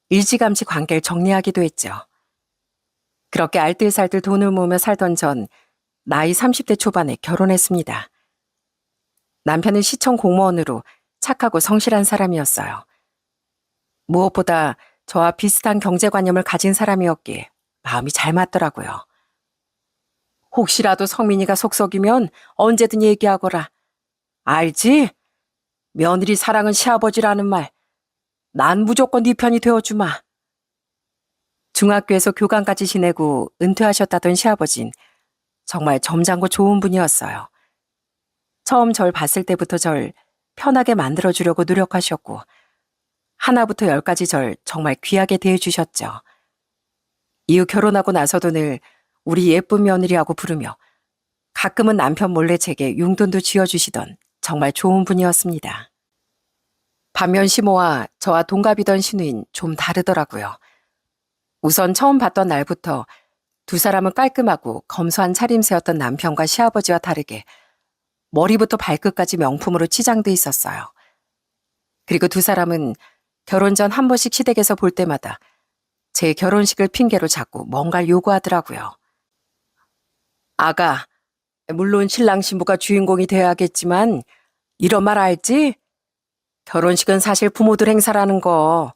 일찌감치 관계를 정리하기도 했죠. 그렇게 알뜰살뜰 돈을 모으며 살던 전 나이 30대 초반에 결혼했습니다. 남편은 시청 공무원으로 착하고 성실한 사람이었어요. 무엇보다 저와 비슷한 경제관념을 가진 사람이었기에 마음이 잘 맞더라고요. 혹시라도 성민이가 속썩이면 언제든 얘기하거라. 알지? 며느리 사랑은 시아버지라는 말. 난 무조건 네 편이 되어주마. 중학교에서 교관까지 지내고 은퇴하셨다던 시아버진 정말 점잖고 좋은 분이었어요. 처음 절 봤을 때부터 절 편하게 만들어주려고 노력하셨고 하나부터 열까지 절 정말 귀하게 대해주셨죠. 이후 결혼하고 나서도 늘 우리 예쁜 며느리하고 부르며 가끔은 남편 몰래 제게 용돈도 쥐어주시던 정말 좋은 분이었습니다. 반면 시모와 저와 동갑이던 시누인 좀 다르더라고요. 우선 처음 봤던 날부터 두 사람은 깔끔하고 검소한 차림새였던 남편과 시아버지와 다르게 머리부터 발끝까지 명품으로 치장돼 있었어요. 그리고 두 사람은 결혼 전 한 번씩 시댁에서 볼 때마다 제 결혼식을 핑계로 자꾸 뭔가를 요구하더라고요. 아가, 물론 신랑 신부가 주인공이 돼야겠지만 이런 말 알지? 결혼식은 사실 부모들 행사라는 거.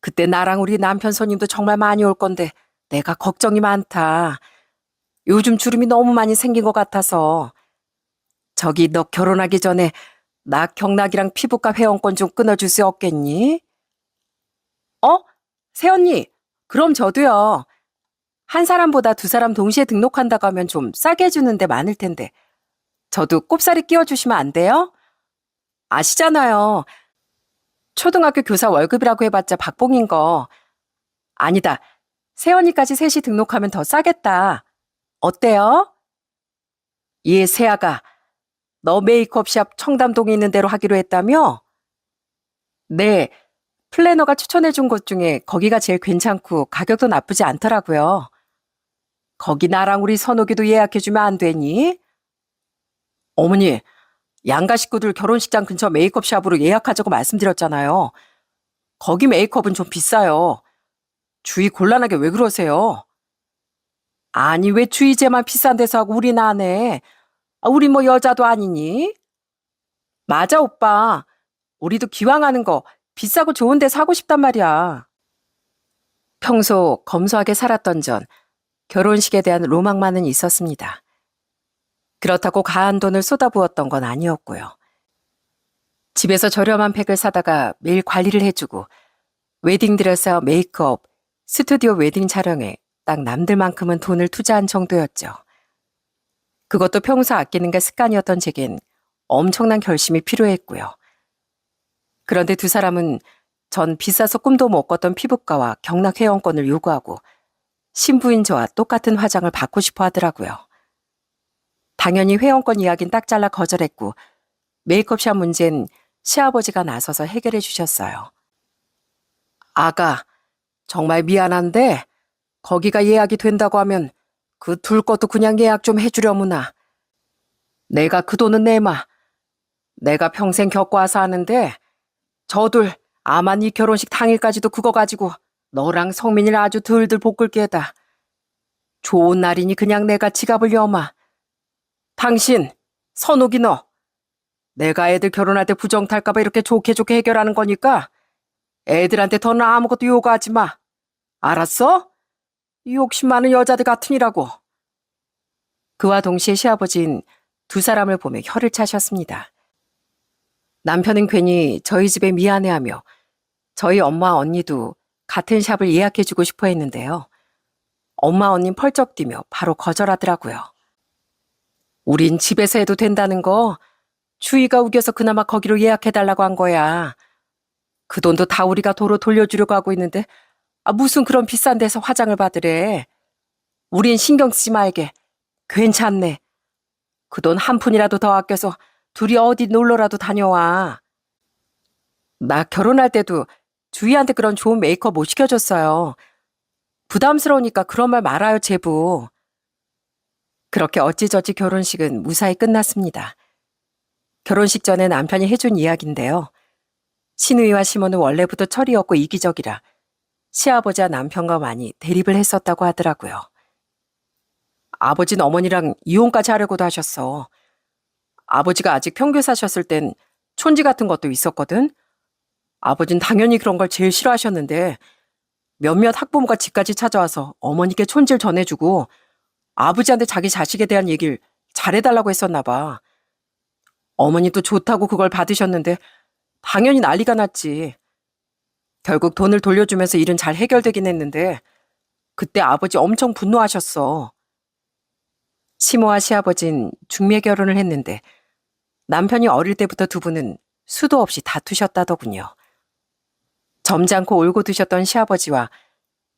그때 나랑 우리 남편 손님도 정말 많이 올 건데 내가 걱정이 많다. 요즘 주름이 너무 많이 생긴 것 같아서. 저기 너 결혼하기 전에 나 경락이랑 피부과 회원권 좀 끊어줄 수 없겠니? 새언니, 그럼 저도요. 한 사람보다 두 사람 동시에 등록한다고 하면 좀 싸게 해주는 데 많을 텐데. 저도 꼽사리 끼워주시면 안 돼요? 아시잖아요. 초등학교 교사 월급이라고 해봤자 박봉인 거. 아니다. 새언니까지 셋이 등록하면 더 싸겠다. 어때요? 예, 세아가. 너 메이크업샵 청담동에 있는 대로 하기로 했다며? 네. 플래너가 추천해준 곳 중에 거기가 제일 괜찮고 가격도 나쁘지 않더라고요. 거기 나랑 우리 선옥이도 예약해주면 안 되니? 어머니, 양가 식구들 결혼식장 근처 메이크업샵으로 예약하자고 말씀드렸잖아요. 거기 메이크업은 좀 비싸요. 주위 곤란하게 왜 그러세요? 아니, 왜 주희제만 비싼 데서 하고 우린 안 해? 우리 뭐 여자도 아니니? 맞아, 오빠. 우리도 기왕 하는 거 비싸고 좋은 데 사고 싶단 말이야. 평소 검소하게 살았던 전 결혼식에 대한 로망만은 있었습니다. 그렇다고 가한 돈을 쏟아부었던 건 아니었고요. 집에서 저렴한 팩을 사다가 매일 관리를 해주고 웨딩드레스와 메이크업, 스튜디오 웨딩 촬영에 딱 남들만큼은 돈을 투자한 정도였죠. 그것도 평소 아끼는 게 습관이었던 제겐 엄청난 결심이 필요했고요. 그런데 두 사람은 전 비싸서 꿈도 못 꿨던 피부과와 경락 회원권을 요구하고 신부인 저와 똑같은 화장을 받고 싶어 하더라고요. 당연히 회원권 이야기는 딱 잘라 거절했고 메이크업샵 문제는 시아버지가 나서서 해결해 주셨어요. 아가, 정말 미안한데 거기가 예약이 된다고 하면 그 둘 것도 그냥 예약 좀 해주려무나. 내가 그 돈은 내마. 내가 평생 겪어와서 아는데 저둘 아마 네 결혼식 당일까지도 그거 가지고 너랑 성민이를 아주 들들 볶을 게다. 좋은 날이니 그냥 내가 지갑을 여마. 당신, 선옥이 너. 내가 애들 결혼할 때 부정 탈까봐 이렇게 좋게 좋게 해결하는 거니까 애들한테 더는 아무것도 요구하지 마. 알았어? 욕심 많은 여자들 같으니라고. 그와 동시에 시아버지는 두 사람을 보며 혀를 차셨습니다. 남편은 괜히 저희 집에 미안해하며 저희 엄마 언니도 같은 샵을 예약해주고 싶어 했는데요. 엄마 언닌 펄쩍 뛰며 바로 거절하더라고요. 우린 집에서 해도 된다는 거 주희가 우겨서 그나마 거기로 예약해달라고 한 거야. 그 돈도 다 우리가 도로 돌려주려고 하고 있는데 무슨 그런 비싼 데서 화장을 받으래. 우린 신경 쓰지 말게. 괜찮네. 그 돈 한 푼이라도 더 아껴서 둘이 어디 놀러라도 다녀와. 나 결혼할 때도 주희한테 그런 좋은 메이크업 못 시켜줬어요. 부담스러우니까 그런 말 말아요, 제부. 그렇게 어찌저찌 결혼식은 무사히 끝났습니다. 결혼식 전에 남편이 해준 이야기인데요. 신우이와 시모는 원래부터 철이 없고 이기적이라 시아버지와 남편과 많이 대립을 했었다고 하더라고요. 아버지는 어머니랑 이혼까지 하려고도 하셨어. 아버지가 아직 평교 사셨을 땐 촌지 같은 것도 있었거든. 아버진 당연히 그런 걸 제일 싫어하셨는데 몇몇 학부모가 집까지 찾아와서 어머니께 촌지를 전해주고 아버지한테 자기 자식에 대한 얘기를 잘해달라고 했었나 봐. 어머니도 좋다고 그걸 받으셨는데 당연히 난리가 났지. 결국 돈을 돌려주면서 일은 잘 해결되긴 했는데 그때 아버지 엄청 분노하셨어. 시모와 시아버진 중매 결혼을 했는데 남편이 어릴 때부터 두 분은 수도 없이 다투셨다더군요. 점잖고 올고 드셨던 시아버지와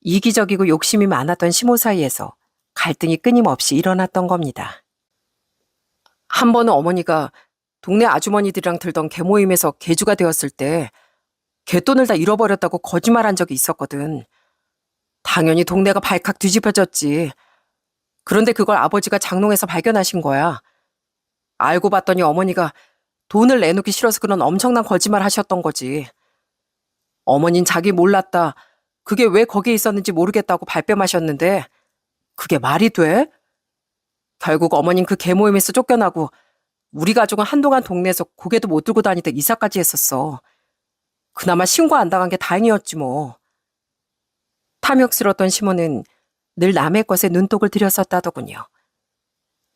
이기적이고 욕심이 많았던 시모 사이에서 갈등이 끊임없이 일어났던 겁니다. 한 번은 어머니가 동네 아주머니들이랑 들던 개모임에서 개주가 되었을 때 개돈을 다 잃어버렸다고 거짓말한 적이 있었거든. 당연히 동네가 발칵 뒤집어졌지. 그런데 그걸 아버지가 장롱에서 발견하신 거야. 알고 봤더니 어머니가 돈을 내놓기 싫어서 그런 엄청난 거짓말 하셨던 거지. 어머닌 자기 몰랐다. 그게 왜 거기에 있었는지 모르겠다고 발뺌하셨는데 그게 말이 돼? 결국 어머닌 그 개모임에서 쫓겨나고 우리 가족은 한동안 동네에서 고개도 못 들고 다니다 이사까지 했었어. 그나마 신고 안 당한 게 다행이었지 뭐. 탐욕스러웠던 시모는 늘 남의 것에 눈독을 들였었다더군요.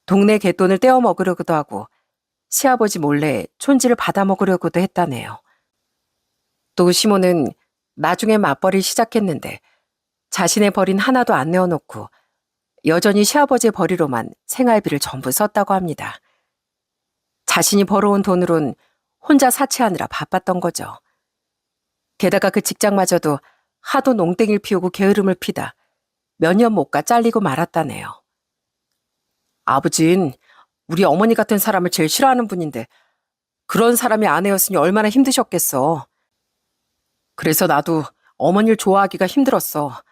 동네 개돈을 떼어 먹으려고도 하고 시아버지 몰래 촌지를 받아 먹으려고도 했다네요. 또 시모는 나중에 맞벌이를 시작했는데 자신의 벌인 하나도 안 내어놓고 여전히 시아버지의 벌이로만 생활비를 전부 썼다고 합니다. 자신이 벌어온 돈으론 혼자 사치하느라 바빴던 거죠. 게다가 그 직장마저도 하도 농땡이를 피우고 게으름을 피다 몇 년 못 가 잘리고 말았다네요. 아버진 우리 어머니 같은 사람을 제일 싫어하는 분인데 그런 사람이 아내였으니 얼마나 힘드셨겠어. 그래서 나도 어머니를 좋아하기가 힘들었어.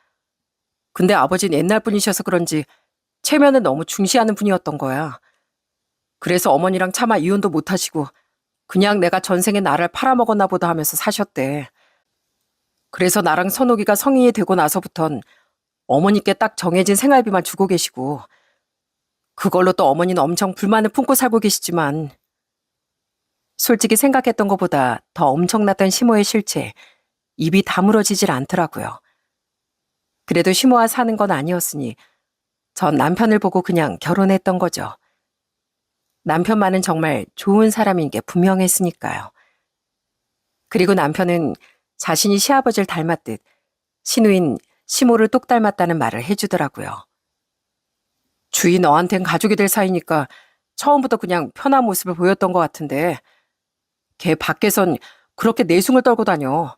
근데 아버지는 옛날 분이셔서 그런지 체면을 너무 중시하는 분이었던 거야. 그래서 어머니랑 차마 이혼도 못하시고 그냥 내가 전생에 나를 팔아먹었나 보다 하면서 사셨대. 그래서 나랑 선옥이가 성인이 되고 나서부턴 어머니께 딱 정해진 생활비만 주고 계시고 그걸로 또 어머니는 엄청 불만을 품고 살고 계시지만 솔직히 생각했던 것보다 더 엄청났던 시모의 실체 입이 다물어지질 않더라고요. 그래도 시모와 사는 건 아니었으니 전 남편을 보고 그냥 결혼했던 거죠. 남편만은 정말 좋은 사람인 게 분명했으니까요. 그리고 남편은 자신이 시아버지를 닮았듯 시누인 시모를 똑 닮았다는 말을 해주더라고요. 주희 너한텐 가족이 될 사이니까 처음부터 그냥 편한 모습을 보였던 것 같은데 걔 밖에선 그렇게 내숭을 떨고 다녀.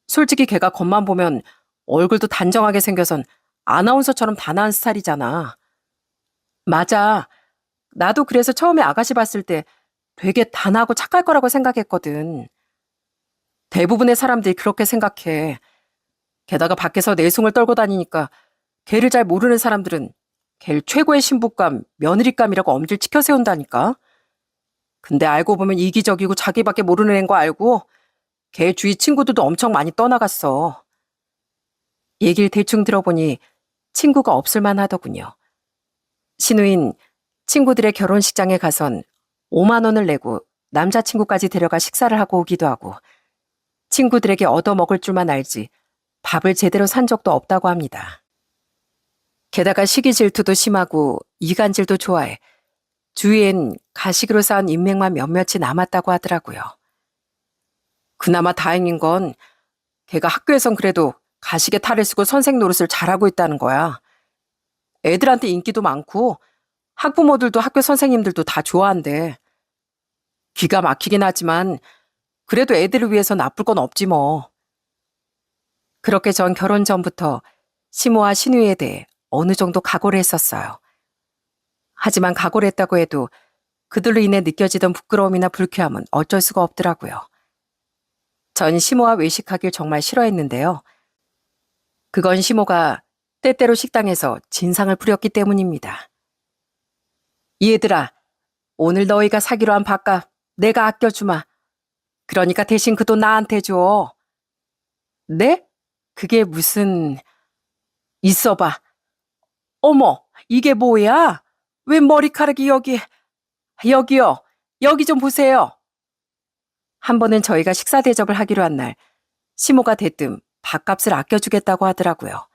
솔직히 걔가 겉만 보면 얼굴도 단정하게 생겨선 아나운서처럼 단아한 스타일이잖아. 맞아. 나도 그래서 처음에 아가씨 봤을 때 되게 단아하고 착할 거라고 생각했거든. 대부분의 사람들이 그렇게 생각해. 게다가 밖에서 내숭을 떨고 다니니까 걔를 잘 모르는 사람들은 걔를 최고의 신부감, 며느리감이라고 엄지를 치켜 세운다니까. 근데 알고 보면 이기적이고 자기밖에 모르는 애인 거 알고 걔 주위 친구들도 엄청 많이 떠나갔어. 얘기를 대충 들어보니 친구가 없을만 하더군요. 시누인 친구들의 결혼식장에 가선 5만 원을 내고 남자친구까지 데려가 식사를 하고 오기도 하고 친구들에게 얻어먹을 줄만 알지 밥을 제대로 산 적도 없다고 합니다. 게다가 시기 질투도 심하고 이간질도 좋아해 주위엔 가식으로 쌓은 인맥만 몇몇이 남았다고 하더라고요. 그나마 다행인 건 걔가 학교에선 그래도 가시게 탈을 쓰고 선생 노릇을 잘하고 있다는 거야. 애들한테 인기도 많고 학부모들도 학교 선생님들도 다 좋아한대. 기가 막히긴 하지만 그래도 애들을 위해서 나쁠 건 없지 뭐. 그렇게 전 결혼 전부터 시모와 신우에 대해 어느 정도 각오를 했었어요. 하지만 각오를 했다고 해도 그들로 인해 느껴지던 부끄러움이나 불쾌함은 어쩔 수가 없더라고요. 전 시모와 외식하길 정말 싫어했는데요. 그건 시모가 때때로 식당에서 진상을 부렸기 때문입니다. 얘들아, 오늘 너희가 사기로 한 밥값 내가 아껴주마. 그러니까 대신 그 돈 나한테 줘. 네? 그게 무슨... 있어봐. 어머, 이게 뭐야? 왜 머리카락이 여기... 여기요. 여기 좀 보세요. 한 번은 저희가 식사 대접을 하기로 한 날 시모가 대뜸 밥값을 아껴주겠다고 하더라고요.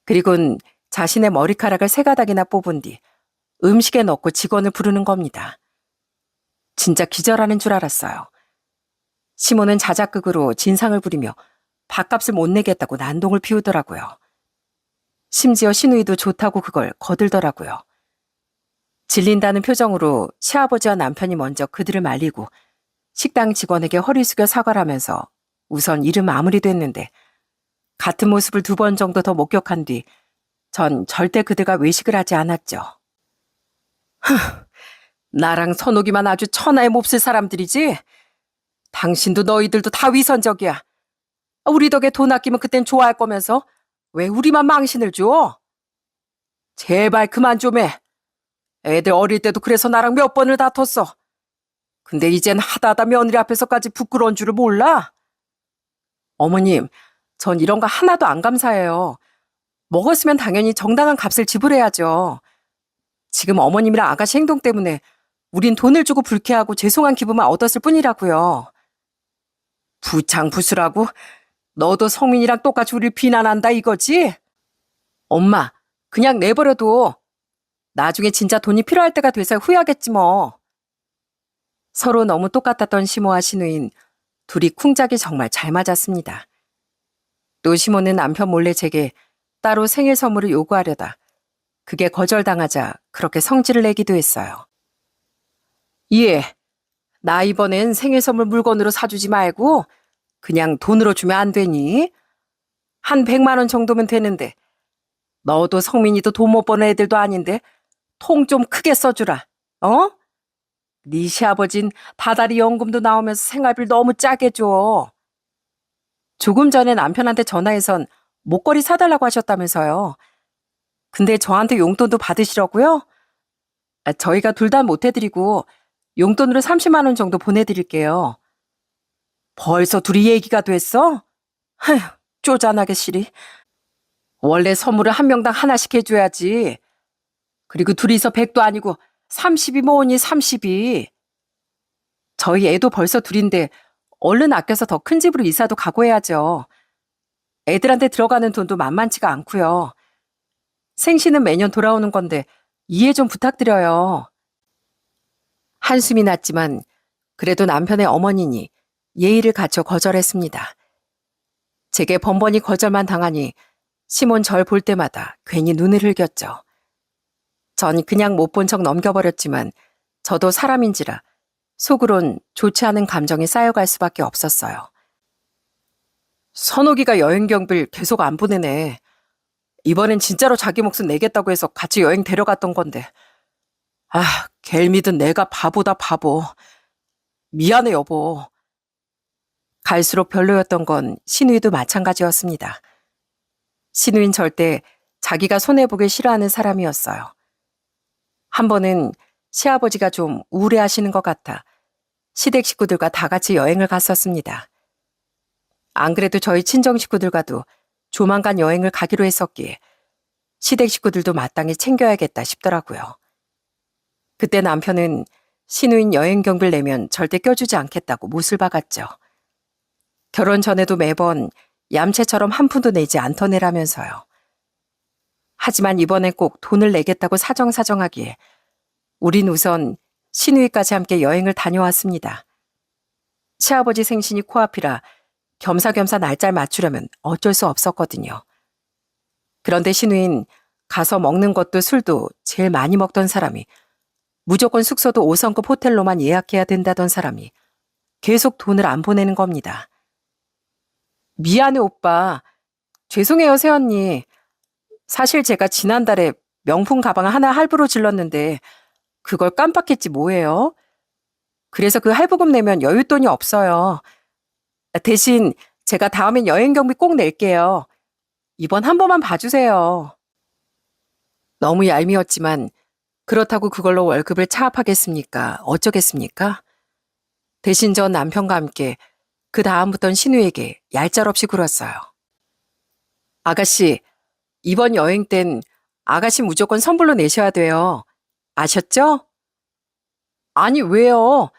그리고는 자신의 머리카락을 세 가닥이나 뽑은 뒤 음식에 넣고 직원을 부르는 겁니다. 진짜 기절하는 줄 알았어요. 시모는 자작극으로 진상을 부리며 밥값을 못 내겠다고 난동을 피우더라고요. 심지어 신우이도 좋다고 그걸 거들더라고요. 질린다는 표정으로 시아버지와 남편이 먼저 그들을 말리고 식당 직원에게 허리 숙여 사과를 하면서 우선 일은 마무리됐는데 같은 모습을 2번 정도 더 목격한 뒤 전 절대 그들과 외식을 하지 않았죠. 나랑 선옥이만 아주 천하에 몹쓸 사람들이지? 당신도 너희들도 다 위선적이야. 우리 덕에 돈 아끼면 그땐 좋아할 거면서 왜 우리만 망신을 줘? 제발 그만 좀 해. 애들 어릴 때도 그래서 나랑 몇 번을 다퉜어. 근데 이젠 하다하다 며느리 앞에서까지 부끄러운 줄을 몰라? 어머님, 전 이런 거 하나도 안 감사해요. 먹었으면 당연히 정당한 값을 지불해야죠. 지금 어머님이랑 아가씨 행동 때문에 우린 돈을 주고 불쾌하고 죄송한 기분만 얻었을 뿐이라고요. 부창부수라고? 너도 성민이랑 똑같이 우릴 비난한다 이거지? 엄마, 그냥 내버려둬. 나중에 진짜 돈이 필요할 때가 돼서 후회하겠지 뭐. 서로 너무 똑같았던 시모와 신우인 둘이 쿵짝이 정말 잘 맞았습니다. 또 시모는 남편 몰래 제게 따로 생일 선물을 요구하려다 그게 거절당하자 그렇게 성질을 내기도 했어요. 예, 나 이번엔 생일 선물 물건으로 사주지 말고 그냥 돈으로 주면 안 되니? 한 100만 원 정도면 되는데 너도 성민이도 돈 못 버는 애들도 아닌데 통 좀 크게 써주라. 어? 네 시아버진 다달이 연금도 나오면서 생활비를 너무 짜게 줘. 조금 전에 남편한테 전화해선 목걸이 사달라고 하셨다면서요. 근데 저한테 용돈도 받으시려고요? 저희가 둘 다 못 해드리고 용돈으로 30만 원 정도 보내드릴게요. 벌써 둘이 얘기가 됐어? 아휴, 쪼잔하게 시리. 원래 선물을 한 명당 하나씩 해줘야지. 그리고 둘이서 100도 아니고 30이 뭐니 30이. 저희 애도 벌써 둘인데 얼른 아껴서 더 큰 집으로 이사도 가고 해야죠. 애들한테 들어가는 돈도 만만치가 않고요. 생신은 매년 돌아오는 건데 이해 좀 부탁드려요. 한숨이 났지만 그래도 남편의 어머니니 예의를 갖춰 거절했습니다. 제게 번번이 거절만 당하니 시몬 절 볼 때마다 괜히 눈을 흘겼죠. 전 그냥 못 본 척 넘겨버렸지만 저도 사람인지라 속으론 좋지 않은 감정이 쌓여갈 수밖에 없었어요. 선옥이가 여행 경비를 계속 안 보내네. 이번엔 진짜로 자기 몫은 내겠다고 해서 같이 여행 데려갔던 건데. 아, 걘 믿은 내가 바보다 바보. 미안해 여보. 갈수록 별로였던 건 신우이도 마찬가지였습니다. 신우인 절대 자기가 손해보길 싫어하는 사람이었어요. 한 번은 시아버지가 좀 우울해하시는 것 같아 시댁 식구들과 다 같이 여행을 갔었습니다. 안 그래도 저희 친정 식구들과도 조만간 여행을 가기로 했었기에 시댁 식구들도 마땅히 챙겨야겠다 싶더라고요. 그때 남편은 신우인 여행 경비를 내면 절대 껴주지 않겠다고 못을 박았죠. 결혼 전에도 매번 얌체처럼 한 푼도 내지 않더내라면서요. 하지만 이번엔 꼭 돈을 내겠다고 사정사정하기에 우린 우선 신우이까지 함께 여행을 다녀왔습니다. 시아버지 생신이 코앞이라 겸사겸사 날짜를 맞추려면 어쩔 수 없었거든요. 그런데 시누인 가서 먹는 것도 술도 제일 많이 먹던 사람이, 무조건 숙소도 5성급 호텔로만 예약해야 된다던 사람이 계속 돈을 안 보내는 겁니다. 미안해 오빠. 죄송해요 새언니. 사실 제가 지난달에 명품 가방 하나 할부로 질렀는데 그걸 깜빡했지 뭐예요. 그래서 그 할부금 내면 여윳돈이 없어요. 대신 제가 다음엔 여행 경비 꼭 낼게요. 이번 한 번만 봐주세요. 너무 얄미웠지만 그렇다고 그걸로 월급을 차압하겠습니까? 어쩌겠습니까? 대신 전 남편과 함께 그 다음부턴 신우에게 얄짤없이 굴었어요. 아가씨, 이번 여행 땐 아가씨 무조건 선불로 내셔야 돼요. 아셨죠? 아니, 왜요?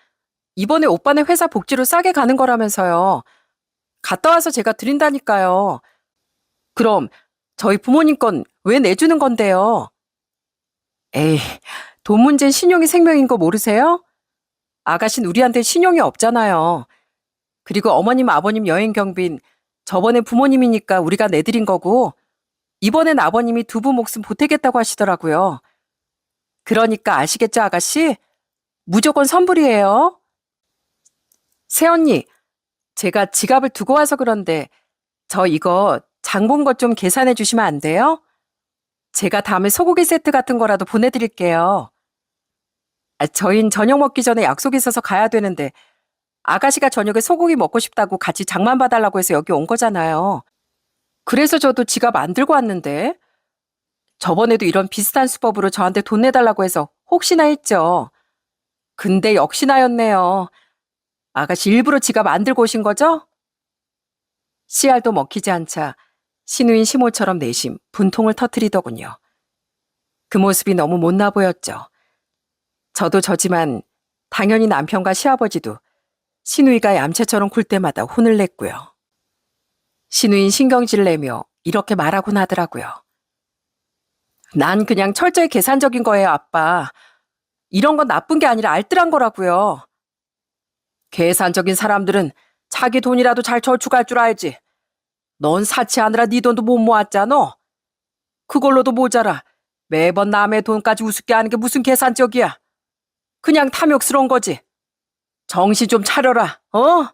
이번에 오빠네 회사 복지로 싸게 가는 거라면서요. 갔다 와서 제가 드린다니까요. 그럼 저희 부모님 건 왜 내주는 건데요? 에이, 돈 문제는 신용이 생명인 거 모르세요? 아가씨는 우리한테 신용이 없잖아요. 그리고 어머님, 아버님 여행 경비는 저번에 부모님이니까 우리가 내드린 거고, 이번엔 아버님이 두부 목숨 보태겠다고 하시더라고요. 그러니까 아시겠죠, 아가씨? 무조건 선불이에요. 새언니, 제가 지갑을 두고 와서 그런데 저 이거 장 본 것 좀 계산해 주시면 안 돼요? 제가 다음에 소고기 세트 같은 거라도 보내드릴게요. 저흰 저녁 먹기 전에 약속 있어서 가야 되는데 아가씨가 저녁에 소고기 먹고 싶다고 같이 장만 봐달라고 해서 여기 온 거잖아요. 그래서 저도 지갑 안 들고 왔는데 저번에도 이런 비슷한 수법으로 저한테 돈 내달라고 해서 혹시나 했죠. 근데 역시나였네요. 아가씨 일부러 지갑 안 들고 오신 거죠? 씨알도 먹히지 않자 신우인 시몰처럼 내심 분통을 터뜨리더군요. 그 모습이 너무 못나 보였죠. 저도 저지만 당연히 남편과 시아버지도 신우이가 얌체처럼 굴 때마다 혼을 냈고요. 신우인 신경질 내며 이렇게 말하곤 하더라고요. 난 그냥 철저히 계산적인 거예요, 아빠. 이런 건 나쁜 게 아니라 알뜰한 거라고요. 계산적인 사람들은 자기 돈이라도 잘 저축할 줄 알지. 넌 사치하느라 네 돈도 못 모았잖아. 그걸로도 모자라 매번 남의 돈까지 우습게 하는 게 무슨 계산적이야. 그냥 탐욕스러운 거지. 정신 좀 차려라, 어?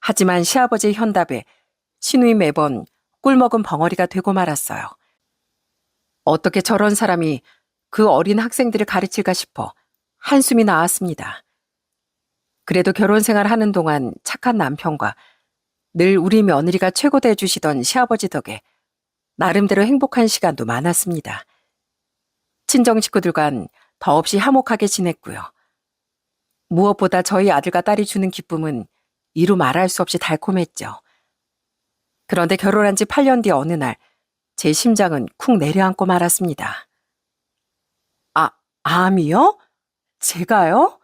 하지만 시아버지의 현답에 신우이 매번 꿀먹은 벙어리가 되고 말았어요. 어떻게 저런 사람이 그 어린 학생들을 가르칠까 싶어 한숨이 나왔습니다. 그래도 결혼 생활하는 동안 착한 남편과 늘 우리 며느리가 최고다 해주시던 시아버지 덕에 나름대로 행복한 시간도 많았습니다. 친정 식구들과는 더없이 화목하게 지냈고요. 무엇보다 저희 아들과 딸이 주는 기쁨은 이루 말할 수 없이 달콤했죠. 그런데 결혼한 지 8년 뒤 어느 날 제 심장은 쿵 내려앉고 말았습니다. 암이요? 제가요?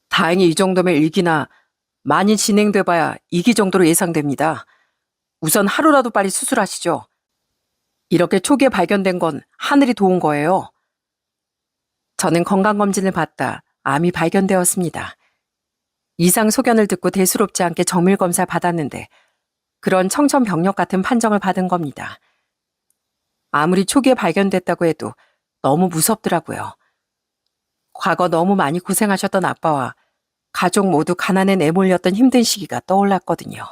다행히 이 정도면 일기나 많이 진행돼 봐야 2기 정도로 예상됩니다. 우선 하루라도 빨리 수술하시죠. 이렇게 초기에 발견된 건 하늘이 도운 거예요. 저는 건강검진을 받다 암이 발견되었습니다. 이상 소견을 듣고 대수롭지 않게 정밀검사 받았는데 그런 청천벽력 같은 판정을 받은 겁니다. 아무리 초기에 발견됐다고 해도 너무 무섭더라고요. 과거 너무 많이 고생하셨던 아빠와 가족 모두 가난에 내몰렸던 힘든 시기가 떠올랐거든요.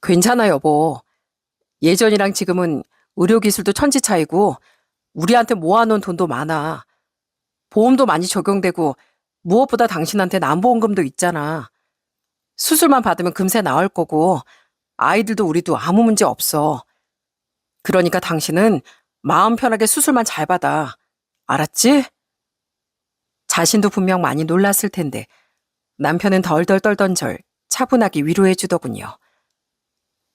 괜찮아 여보. 예전이랑 지금은 의료기술도 천지 차이고 우리한테 모아놓은 돈도 많아. 보험도 많이 적용되고 무엇보다 당신한테 남보험금도 있잖아. 수술만 받으면 금세 나을 거고 아이들도 우리도 아무 문제 없어. 그러니까 당신은 마음 편하게 수술만 잘 받아. 알았지? 자신도 분명 많이 놀랐을 텐데 남편은 덜덜 떨던 절 차분하게 위로해 주더군요.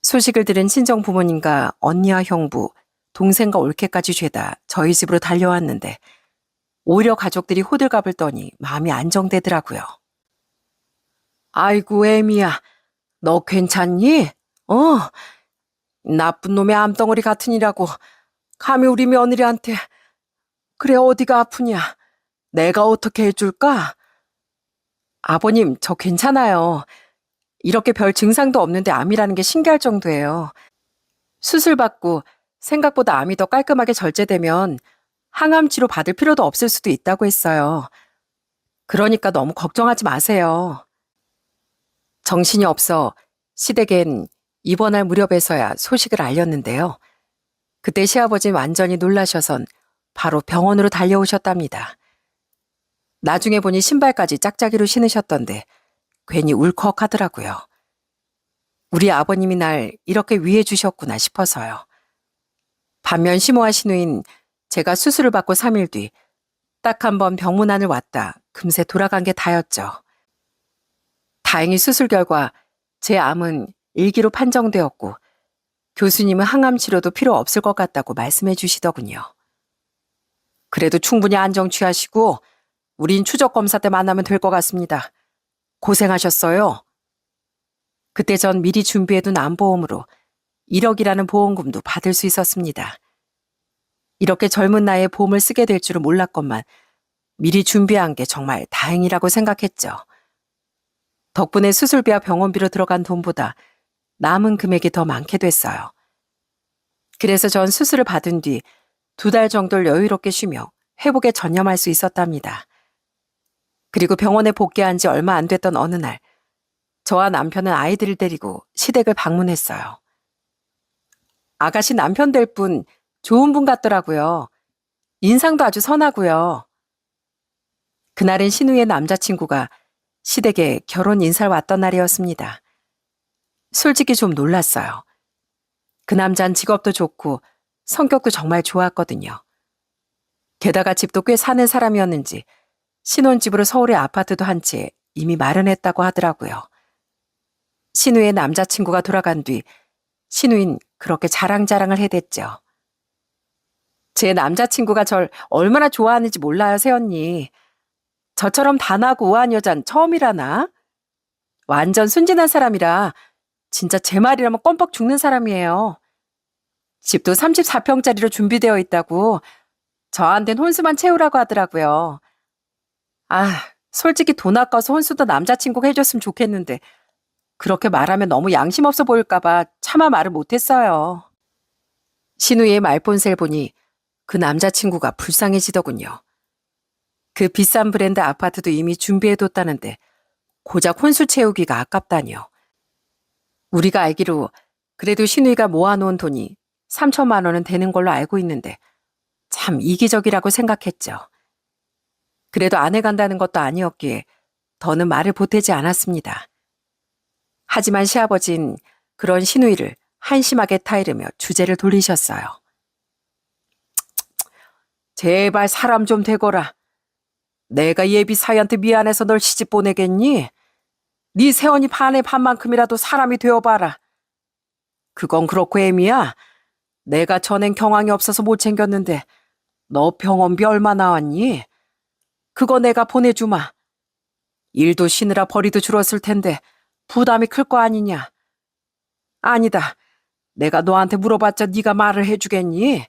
소식을 들은 친정 부모님과 언니와 형부, 동생과 올케까지 죄다 저희 집으로 달려왔는데 오히려 가족들이 호들갑을 떠니 마음이 안정되더라고요. 아이고 애미야, 너 괜찮니? 나쁜 놈의 암덩어리 같으니라고 감히 우리 며느리한테. 그래 어디가 아프냐? 내가 어떻게 해줄까? 아버님, 저 괜찮아요. 이렇게 별 증상도 없는데 암이라는 게 신기할 정도예요. 수술 받고 생각보다 암이 더 깔끔하게 절제되면 항암 치료 받을 필요도 없을 수도 있다고 했어요. 그러니까 너무 걱정하지 마세요. 정신이 없어 시댁엔 입원할 무렵에서야 소식을 알렸는데요. 그때 시아버지는 완전히 놀라셔선 바로 병원으로 달려오셨답니다. 나중에 보니 신발까지 짝짝이로 신으셨던데 괜히 울컥하더라고요. 우리 아버님이 날 이렇게 위해 주셨구나 싶어서요. 반면 시모와 시누인 제가 수술을 받고 3일 뒤 딱 한 번 병문안을 왔다 금세 돌아간 게 다였죠. 다행히 수술 결과 제 암은 1기로 판정되었고 교수님은 항암 치료도 필요 없을 것 같다고 말씀해 주시더군요. 그래도 충분히 안정 취하시고 우린 추적 검사 때 만나면 될 것 같습니다. 고생하셨어요. 그때 전 미리 준비해둔 암보험으로 1억이라는 보험금도 받을 수 있었습니다. 이렇게 젊은 나이에 보험을 쓰게 될 줄은 몰랐건만 미리 준비한 게 정말 다행이라고 생각했죠. 덕분에 수술비와 병원비로 들어간 돈보다 남은 금액이 더 많게 됐어요. 그래서 전 수술을 받은 뒤 2달 정도를 여유롭게 쉬며 회복에 전념할 수 있었답니다. 그리고 병원에 복귀한 지 얼마 안 됐던 어느 날, 저와 남편은 아이들을 데리고 시댁을 방문했어요. 아가씨 남편 될 분 좋은 분 같더라고요. 인상도 아주 선하고요. 그날은 신우의 남자친구가 시댁에 결혼 인사를 왔던 날이었습니다. 솔직히 좀 놀랐어요. 그 남자는 직업도 좋고 성격도 정말 좋았거든요. 게다가 집도 꽤 사는 사람이었는지 신혼집으로 서울에 아파트도 한 채 이미 마련했다고 하더라고요. 신우의 남자친구가 돌아간 뒤 신우인 그렇게 자랑자랑을 해댔죠. 제 남자친구가 절 얼마나 좋아하는지 몰라요, 새언니. 저처럼 단하고 우아한 여잔 처음이라나? 완전 순진한 사람이라 진짜 제 말이라면 껌뻑 죽는 사람이에요. 집도 34평짜리로 준비되어 있다고 저한텐 혼수만 채우라고 하더라고요. 아, 솔직히 돈 아까워서 혼수도 남자친구가 해줬으면 좋겠는데 그렇게 말하면 너무 양심 없어 보일까봐 차마 말을 못했어요. 신우의 말본세를 보니 그 남자친구가 불쌍해지더군요. 그 비싼 브랜드 아파트도 이미 준비해뒀다는데 고작 혼수 채우기가 아깝다니요. 우리가 알기로 그래도 신우이가 모아놓은 돈이 3천만 원은 되는 걸로 알고 있는데 참 이기적이라고 생각했죠. 그래도 아내 간다는 것도 아니었기에 더는 말을 보태지 않았습니다. 하지만 시아버진 그런 신우이를 한심하게 타이르며 주제를 돌리셨어요. 제발 사람 좀 되거라. 내가 예비 사위한테 미안해서 널 시집 보내겠니? 네 새언니 반의 반만큼이라도 사람이 되어봐라. 그건 그렇고 애미야. 내가 전엔 경황이 없어서 못 챙겼는데 너 병원비 얼마 나왔니? 그거 내가 보내주마. 일도 쉬느라 벌이도 줄었을 텐데 부담이 클 거 아니냐? 아니다. 내가 너한테 물어봤자 네가 말을 해주겠니?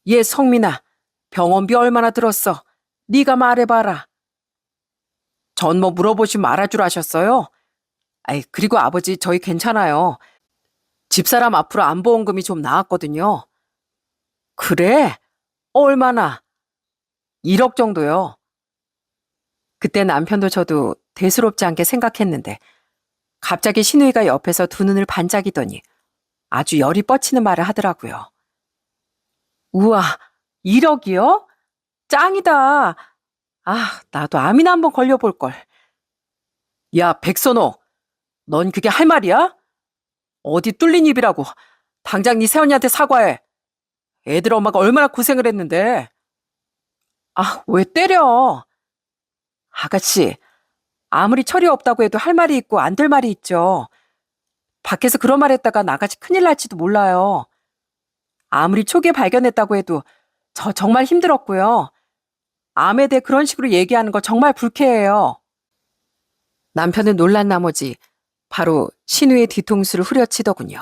얘 성민아, 병원비 얼마나 들었어? 네가 말해봐라. 전 뭐 물어보시면 말할 하셨어요? 아이, 그리고 아버지 저희 괜찮아요. 집사람 앞으로 안보험금이 좀 나왔거든요. 그래? 얼마나? 1억 정도요. 그때 남편도 저도 대수롭지 않게 생각했는데 갑자기 신우이가 옆에서 두 눈을 반짝이더니 아주 열이 뻗치는 말을 하더라고요. 우와, 1억이요? 짱이다. 아, 나도 암이나 한번 걸려볼걸. 야, 백선호, 넌 그게 할 말이야? 어디 뚫린 입이라고. 당장 네 새언니한테 사과해. 애들 엄마가 얼마나 고생을 했는데. 아, 왜 때려? 아가씨, 아무리 철이 없다고 해도 할 말이 있고 안 될 말이 있죠. 밖에서 그런 말 했다가 나같이 큰일 날지도 몰라요. 아무리 초기에 발견했다고 해도 저 정말 힘들었고요. 암에 대해 그런 식으로 얘기하는 거 정말 불쾌해요. 남편은 놀란 나머지 바로 신우의 뒤통수를 후려치더군요.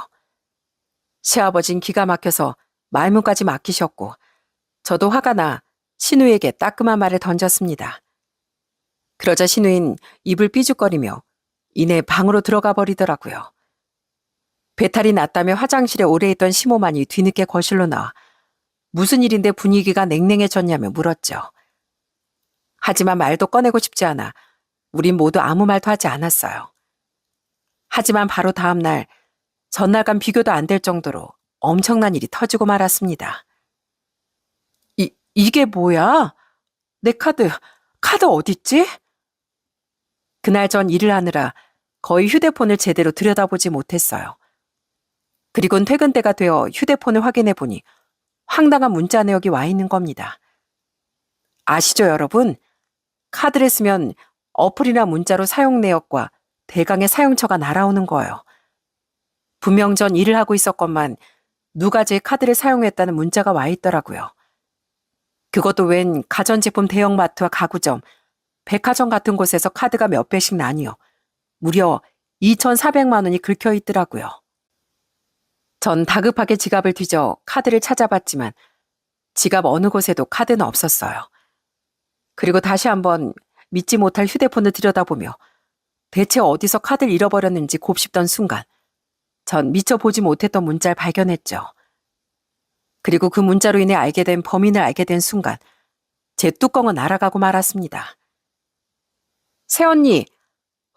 시아버진 기가 막혀서 말문까지 막히셨고 저도 화가 나 신우에게 따끔한 말을 던졌습니다. 그러자 신우인 입을 삐죽거리며 이내 방으로 들어가 버리더라고요. 배탈이 났다며 화장실에 오래 있던 시모만이 뒤늦게 거실로 나와 무슨 일인데 분위기가 냉랭해졌냐며 물었죠. 하지만 말도 꺼내고 싶지 않아 우린 모두 아무 말도 하지 않았어요. 하지만 바로 다음 날 전날과 비교도 안 될 정도로 엄청난 일이 터지고 말았습니다. 이게 뭐야? 내 카드 어딨지? 그날 전 일을 하느라 거의 휴대폰을 제대로 들여다보지 못했어요. 그리고는 퇴근 때가 되어 휴대폰을 확인해 보니 황당한 문자 내역이 와 있는 겁니다. 아시죠, 여러분? 카드를 쓰면 어플이나 문자로 사용 내역과 대강의 사용처가 날아오는 거예요. 분명 전 일을 하고 있었건만 누가 제 카드를 사용했다는 문자가 와 있더라고요. 그것도 웬 가전제품 대형마트와 가구점, 백화점 같은 곳에서 카드가 몇 배씩 나뉘어 무려 2,400만 원이 긁혀 있더라고요. 전 다급하게 지갑을 뒤져 카드를 찾아봤지만 지갑 어느 곳에도 카드는 없었어요. 그리고 다시 한번 믿지 못할 휴대폰을 들여다보며 대체 어디서 카드를 잃어버렸는지 곱씹던 순간 전 미처 보지 못했던 문자를 발견했죠. 그리고 그 문자로 인해 알게 된 범인을 알게 된 순간 제 뚜껑은 날아가고 말았습니다. 새언니,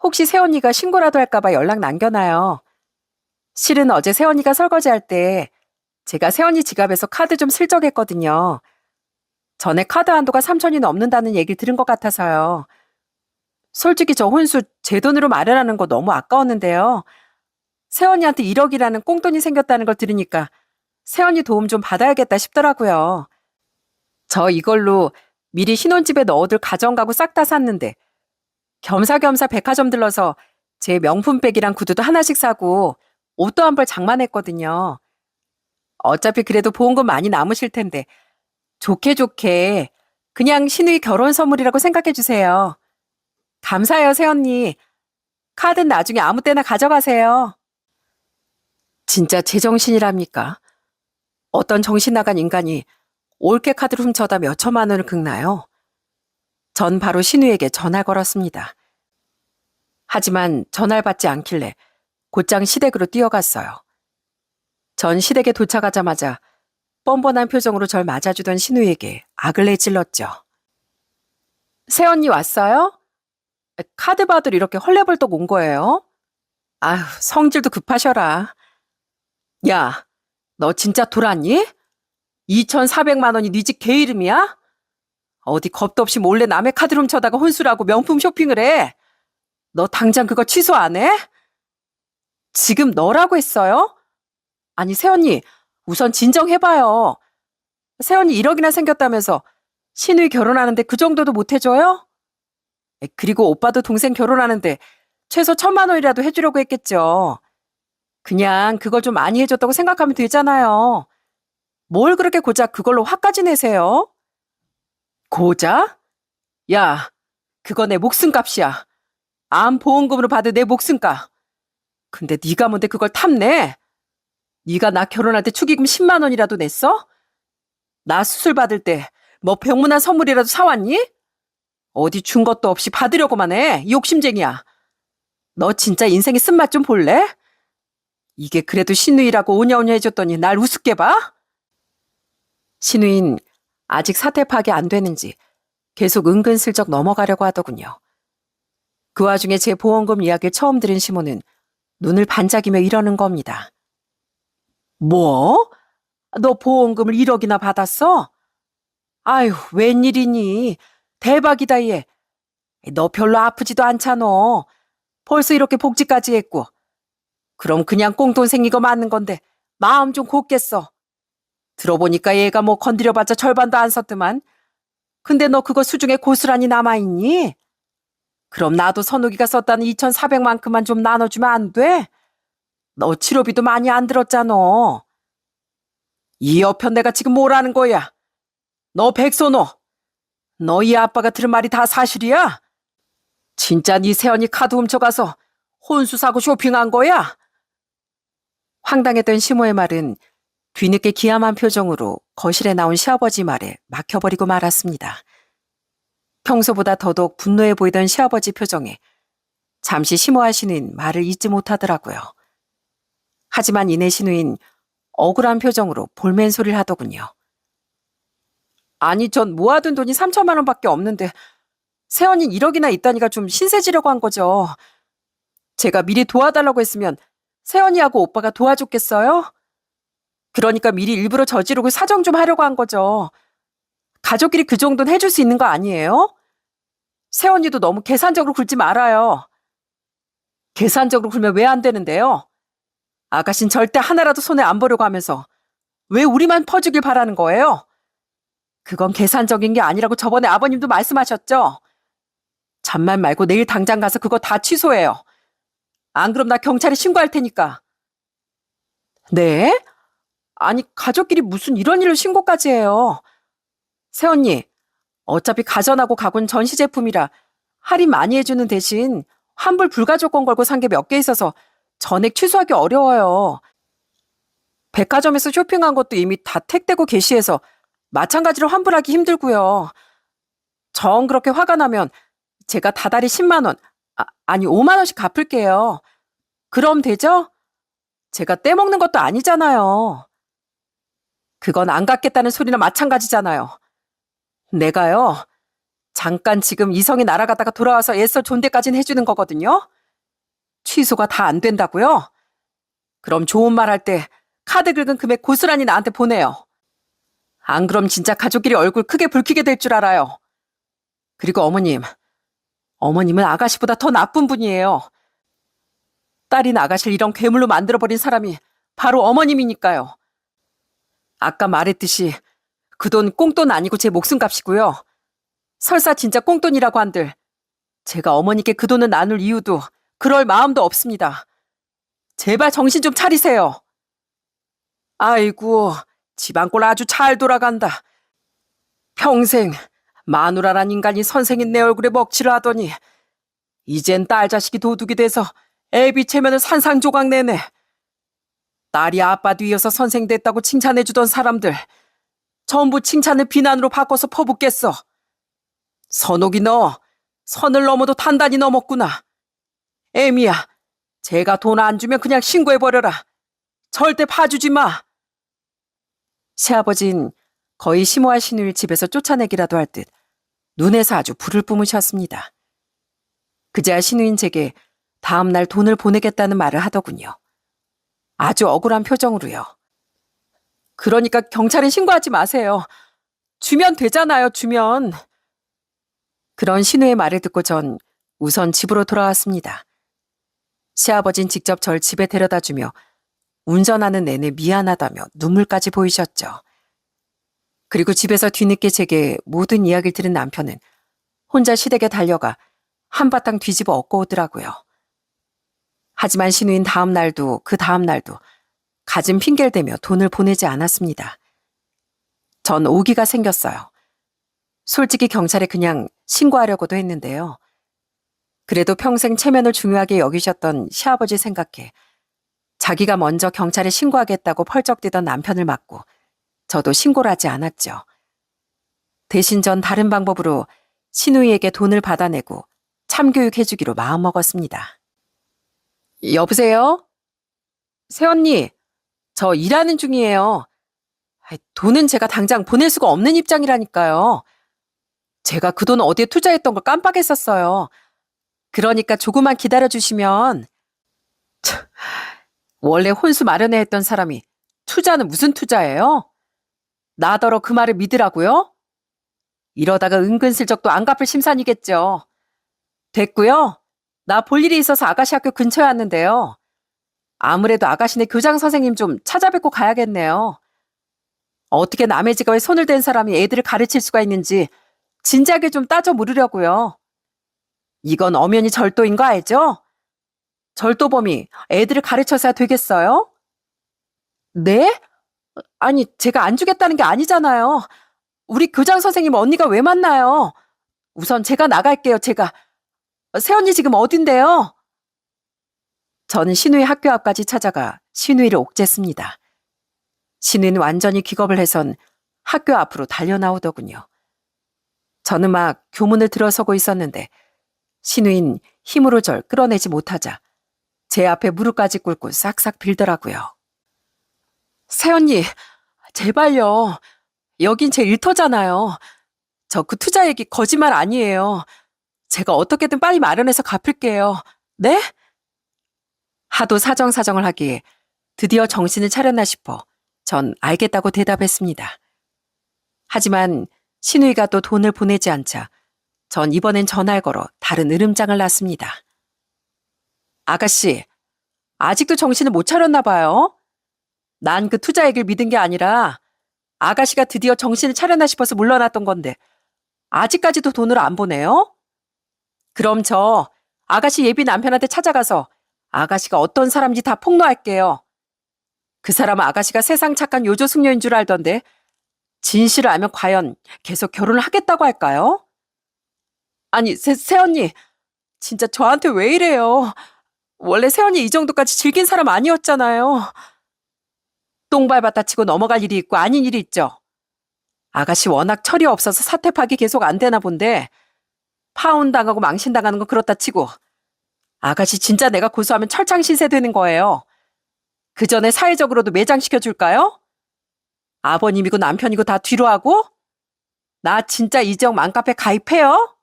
혹시 새언니가 신고라도 할까봐 연락 남겨놔요. 실은 어제 새언니가 설거지할 때 제가 새언니 지갑에서 카드 좀 슬쩍했거든요. 전에 카드 한도가 3천이 넘는다는 얘기를 들은 것 같아서요. 솔직히 저 혼수 제 돈으로 마련하는 거 너무 아까웠는데요. 새언니한테 1억이라는 꽁돈이 생겼다는 걸 들으니까 새언니 도움 좀 받아야겠다 싶더라고요. 저 이걸로 미리 신혼집에 넣어둘 가전가구 싹 다 샀는데 겸사겸사 백화점 들러서 제 명품백이랑 구두도 하나씩 사고 옷도 한 벌 장만했거든요. 어차피 그래도 보험금 많이 남으실 텐데 좋게 그냥 신우이 결혼 선물이라고 생각해 주세요. 감사해요, 새언니. 카드는 나중에 아무 때나 가져가세요. 진짜 제정신이랍니까? 어떤 정신 나간 인간이 올케 카드를 훔쳐다 몇 천만 원을 긁나요? 전 바로 신우에게 전화 걸었습니다. 하지만 전화를 받지 않길래 곧장 시댁으로 뛰어갔어요. 전 시댁에 도착하자마자 뻔뻔한 표정으로 절 맞아주던 신우에게 악을 내찔렀죠. 새언니 왔어요? 카드 받으러 이렇게 헐레벌떡 온 거예요? 아휴, 성질도 급하셔라. 야, 너 진짜 돌았니? 2,400만 원이 네 집 개 이름이야? 어디 겁도 없이 몰래 남의 카드 훔쳐다가 혼수라고 명품 쇼핑을 해. 너 당장 그거 취소 안 해? 지금 너라고 했어요? 아니, 새언니, 우선 진정해봐요. 새언니 1억이나 생겼다면서 신우이 결혼하는데 그 정도도 못 해줘요? 그리고 오빠도 동생 결혼하는데 최소 1,000만 원이라도 해주려고 했겠죠. 그냥 그걸 좀 많이 해줬다고 생각하면 되잖아요. 뭘 그렇게 고작 그걸로 화까지 내세요? 고작? 야, 그거 내 목숨값이야. 암 보험금으로 받은 내 목숨값. 근데 네가 뭔데 그걸 탐내? 네가 나 결혼할 때 축의금 10만 원이라도 냈어? 나 수술 받을 때 뭐 병문안 선물이라도 사왔니? 어디 준 것도 없이 받으려고만 해. 이 욕심쟁이야. 너 진짜 인생의 쓴맛 좀 볼래? 이게 그래도 신우이라고 오냐오냐 해줬더니 날 우습게 봐? 신우인 아직 사태 파악이 안 되는지 계속 은근슬쩍 넘어가려고 하더군요. 그 와중에 제 보험금 이야기를 처음 들은 시모는 눈을 반짝이며 이러는 겁니다. 뭐? 너 보험금을 1억이나 받았어? 아휴, 웬일이니? 대박이다, 얘. 너 별로 아프지도 않잖아. 벌써 이렇게 복지까지 했고. 그럼 그냥 꽁돈 생긴 거 맞는 건데 마음 좀 곱겠어. 들어보니까 얘가 뭐 건드려봤자 절반도 안 썼더만. 근데 너 그거 수중에 고스란히 남아있니? 그럼 나도 선욱이가 썼다는 2,400만큼만 좀 나눠주면 안 돼? 너 치료비도 많이 안 들었잖아. 이 여편 내가 지금 뭐라는 거야? 너 백선호, 너희 아빠가 들은 말이 다 사실이야? 진짜 네 새언니 카드 훔쳐가서 혼수 사고 쇼핑한 거야? 황당했던 시모의 말은 뒤늦게 기함한 표정으로 거실에 나온 시아버지 말에 막혀버리고 말았습니다. 평소보다 더더욱 분노해 보이던 시아버지 표정에 잠시 심호하시는 말을 잇지 못하더라고요. 하지만 이내 시누인 억울한 표정으로 볼멘 소리를 하더군요. 아니, 전 모아둔 돈이 3천만 원밖에 없는데 새언니 1억이나 있다니까 좀 신세지려고 한 거죠. 제가 미리 도와달라고 했으면 새언니하고 오빠가 도와줬겠어요? 그러니까 미리 일부러 저지르고 사정 좀 하려고 한 거죠. 가족끼리 그 정도는 해줄 수 있는 거 아니에요? 새언니도 너무 계산적으로 굴지 말아요. 계산적으로 굴면 왜 안 되는데요? 아가씨는 절대 하나라도 손에 안 보려고 하면서 왜 우리만 퍼주길 바라는 거예요? 그건 계산적인 게 아니라고 저번에 아버님도 말씀하셨죠? 잔말 말고 내일 당장 가서 그거 다 취소해요. 안 그럼 나 경찰에 신고할 테니까. 네? 아니, 가족끼리 무슨 이런 일을 신고까지 해요. 새언니, 어차피 가전하고 가구는 전시 제품이라 할인 많이 해주는 대신 환불 불가 조건 걸고 산 게 몇 개 있어서 전액 취소하기 어려워요. 백화점에서 쇼핑한 것도 이미 다 택되고 게시해서 마찬가지로 환불하기 힘들고요. 정 그렇게 화가 나면 제가 다달이 10만 원, 아니 5만 원씩 갚을게요. 그럼 되죠? 제가 떼먹는 것도 아니잖아요. 그건 안 갚겠다는 소리나 마찬가지잖아요. 내가요, 잠깐 지금 이성이 날아갔다가 돌아와서 애써 존대까지는 해주는 거거든요. 취소가 다 안 된다고요? 그럼 좋은 말 할 때 카드 긁은 금액 고스란히 나한테 보내요. 안 그럼 진짜 가족끼리 얼굴 크게 붉히게 될 줄 알아요. 그리고 어머님은 아가씨보다 더 나쁜 분이에요. 딸인 아가씨를 이런 괴물로 만들어버린 사람이 바로 어머님이니까요. 아까 말했듯이 그 돈 꽁돈 아니고 제 목숨값이고요. 설사 진짜 꽁돈이라고 한들 제가 어머니께 그 돈을 나눌 이유도 그럴 마음도 없습니다. 제발 정신 좀 차리세요. 아이고, 집안꼴 아주 잘 돌아간다. 평생 마누라란 인간이 선생인 내 얼굴에 먹칠을 하더니 이젠 딸 자식이 도둑이 돼서 애비 체면을 산산조각 내네. 딸이 아빠 뒤이어서 선생 됐다고 칭찬해주던 사람들 전부 칭찬을 비난으로 바꿔서 퍼붓겠어. 선옥이 너 선을 넘어도 단단히 넘었구나. 애미야, 제가 돈 안 주면 그냥 신고해버려라. 절대 봐주지 마. 시아버진 거의 심오한 시누이를 집에서 쫓아내기라도 할 듯 눈에서 아주 불을 뿜으셨습니다. 그제야 시누인 제게 다음 날 돈을 보내겠다는 말을 하더군요. 아주 억울한 표정으로요. 그러니까 경찰에 신고하지 마세요. 주면 되잖아요, 주면. 그런 신우의 말을 듣고 전 우선 집으로 돌아왔습니다. 시아버진 직접 절 집에 데려다주며 운전하는 내내 미안하다며 눈물까지 보이셨죠. 그리고 집에서 뒤늦게 제게 모든 이야기를 들은 남편은 혼자 시댁에 달려가 한바탕 뒤집어 엎고 오더라고요. 하지만 시누인 다음 날도 그 다음 날도 갖은 핑계를 대며 돈을 보내지 않았습니다. 전 오기가 생겼어요. 솔직히 경찰에 그냥 신고하려고도 했는데요. 그래도 평생 체면을 중요하게 여기셨던 시아버지 생각해 자기가 먼저 경찰에 신고하겠다고 펄쩍 뛰던 남편을 맞고 저도 신고를 하지 않았죠. 대신 전 다른 방법으로 시누이에게 돈을 받아내고 참교육해주기로 마음먹었습니다. 여보세요? 새언니, 저 일하는 중이에요. 돈은 제가 당장 보낼 수가 없는 입장이라니까요. 제가 그 돈 어디에 투자했던 걸 깜빡했었어요. 그러니까 조금만 기다려주시면. 원래 혼수 마련해 했던 사람이 투자는 무슨 투자예요? 나더러 그 말을 믿으라고요? 이러다가 은근슬쩍 또 안 갚을 심산이겠죠. 됐고요. 나 볼 일이 있어서 아가씨 학교 근처에 왔는데요. 아무래도 아가씨네 교장 선생님 좀 찾아뵙고 가야겠네요. 어떻게 남의 지갑에 손을 댄 사람이 애들을 가르칠 수가 있는지 진작에 좀 따져 물으려고요. 이건 엄연히 절도인 거 알죠? 절도범이 애들을 가르쳐서야 되겠어요? 네? 아니, 제가 안 주겠다는 게 아니잖아요. 우리 교장 선생님 언니가 왜 만나요? 우선 제가 나갈게요, 제가. 새언니 지금 어딘데요? 저는 신우이 학교 앞까지 찾아가 신우이를 옥죄습니다. 신우이는 완전히 기겁을 해선 학교 앞으로 달려나오더군요. 저는 막 교문을 들어서고 있었는데 신우인 힘으로 절 끌어내지 못하자 제 앞에 무릎까지 꿇고 싹싹 빌더라고요. 새언니, 제발요. 여긴 제 일터잖아요. 저 그 투자 얘기 거짓말 아니에요. 제가 어떻게든 빨리 마련해서 갚을게요. 네? 하도 사정사정을 하기에 드디어 정신을 차렸나 싶어 전 알겠다고 대답했습니다. 하지만 신우이가 또 돈을 보내지 않자 전 이번엔 전화를 걸어 다른 으름장을 놨습니다. 아가씨, 아직도 정신을 못 차렸나 봐요. 난 그 투자 얘기를 믿은 게 아니라 아가씨가 드디어 정신을 차렸나 싶어서 물러났던 건데 아직까지도 돈을 안 보내요? 그럼 저 아가씨 예비 남편한테 찾아가서 아가씨가 어떤 사람인지 다 폭로할게요. 그 사람은 아가씨가 세상 착한 요조 숙녀인 줄 알던데 진실을 알면 과연 계속 결혼을 하겠다고 할까요? 아니, 새언니, 진짜 저한테 왜 이래요? 원래 새언니 이 정도까지 질긴 사람 아니었잖아요. 똥 밟았다 치고 넘어갈 일이 있고 아닌 일이 있죠. 아가씨 워낙 철이 없어서 사태 파기 계속 안 되나 본데 파혼 당하고 망신 당하는 건 그렇다 치고 아가씨 진짜 내가 고소하면 철창 신세 되는 거예요. 그 전에 사회적으로도 매장시켜 줄까요? 아버님이고 남편이고 다 뒤로 하고? 나 진짜 이 지역 맘카페 가입해요?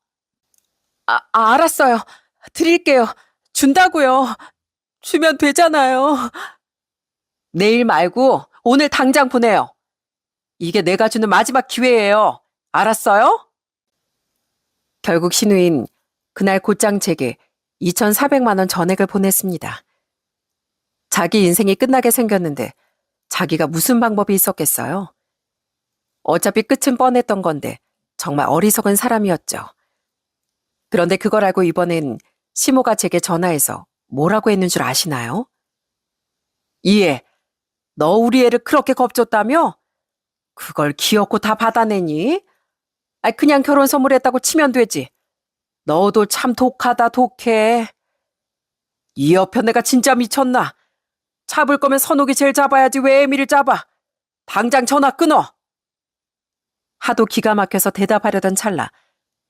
알았어요. 드릴게요. 준다고요. 주면 되잖아요. 내일 말고 오늘 당장 보내요. 이게 내가 주는 마지막 기회예요. 알았어요? 결국 신우인 그날 곧장 제게 2,400만 원 전액을 보냈습니다. 자기 인생이 끝나게 생겼는데 자기가 무슨 방법이 있었겠어요? 어차피 끝은 뻔했던 건데 정말 어리석은 사람이었죠. 그런데 그걸 알고 이번엔 시모가 제게 전화해서 뭐라고 했는 줄 아시나요? 이애, 너 우리 애를 그렇게 겁줬다며? 그걸 기어코 다 받아내니? 그냥 결혼 선물했다고 치면 되지. 너도 참 독하다 독해. 이 여편 내가 진짜 미쳤나? 잡을 거면 선옥이 제일 잡아야지 왜 애미를 잡아? 당장 전화 끊어. 하도 기가 막혀서 대답하려던 찰나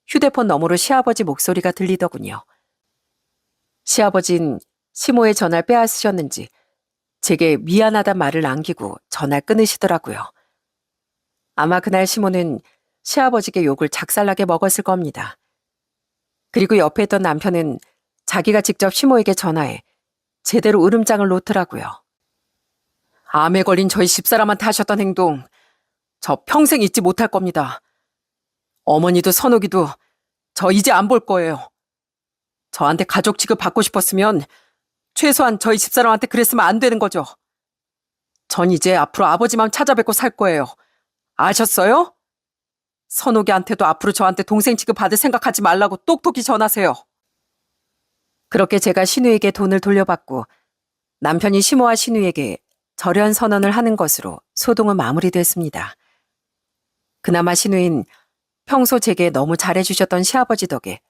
휴대폰 너머로 시아버지 목소리가 들리더군요. 시아버진 시모의 전화를 빼앗으셨는지 제게 미안하단 말을 남기고 전화를 끊으시더라고요. 아마 그날 시모는 시아버지께 욕을 작살나게 먹었을 겁니다. 그리고 옆에 있던 남편은 자기가 직접 시모에게 전화해 제대로 으름장을 놓더라고요. 암에 걸린 저희 집사람한테 하셨던 행동 저 평생 잊지 못할 겁니다. 어머니도 선옥이도 저 이제 안 볼 거예요. 저한테 가족 취급 받고 싶었으면 최소한 저희 집사람한테 그랬으면 안 되는 거죠. 전 이제 앞으로 아버지만 찾아뵙고 살 거예요. 아셨어요? 선옥이한테도 앞으로 저한테 동생 취급 받을 생각하지 말라고 똑똑히 전하세요. 그렇게 제가 신우에게 돈을 돌려받고 남편이 시모와 신우에게 절연 선언을 하는 것으로 소동은 마무리됐습니다. 그나마 신우인 평소 제게 너무 잘해주셨던 시아버지 덕에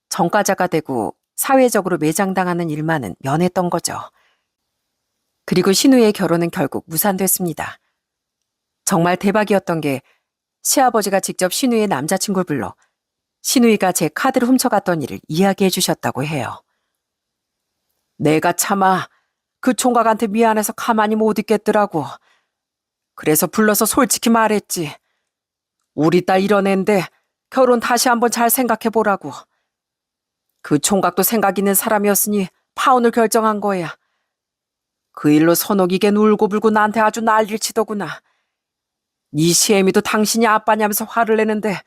전과자가 되고 사회적으로 매장당하는 일만은 면했던 거죠. 그리고 신우의 결혼은 결국 무산됐습니다. 정말 대박이었던 게 시아버지가 직접 신우의 남자친구를 불러 신우이가 제 카드를 훔쳐갔던 일을 이야기해 주셨다고 해요. 내가 차마 그 총각한테 미안해서 가만히 못 있겠더라고. 그래서 불러서 솔직히 말했지. 우리 딸 이런 앤데 결혼 다시 한번 잘 생각해 보라고. 그 총각도 생각 있는 사람이었으니 파혼을 결정한 거야. 그 일로 선옥이겐 울고불고 나한테 아주 난리를 치더구나. 네 시애미도 당신이 아빠냐면서 화를 내는데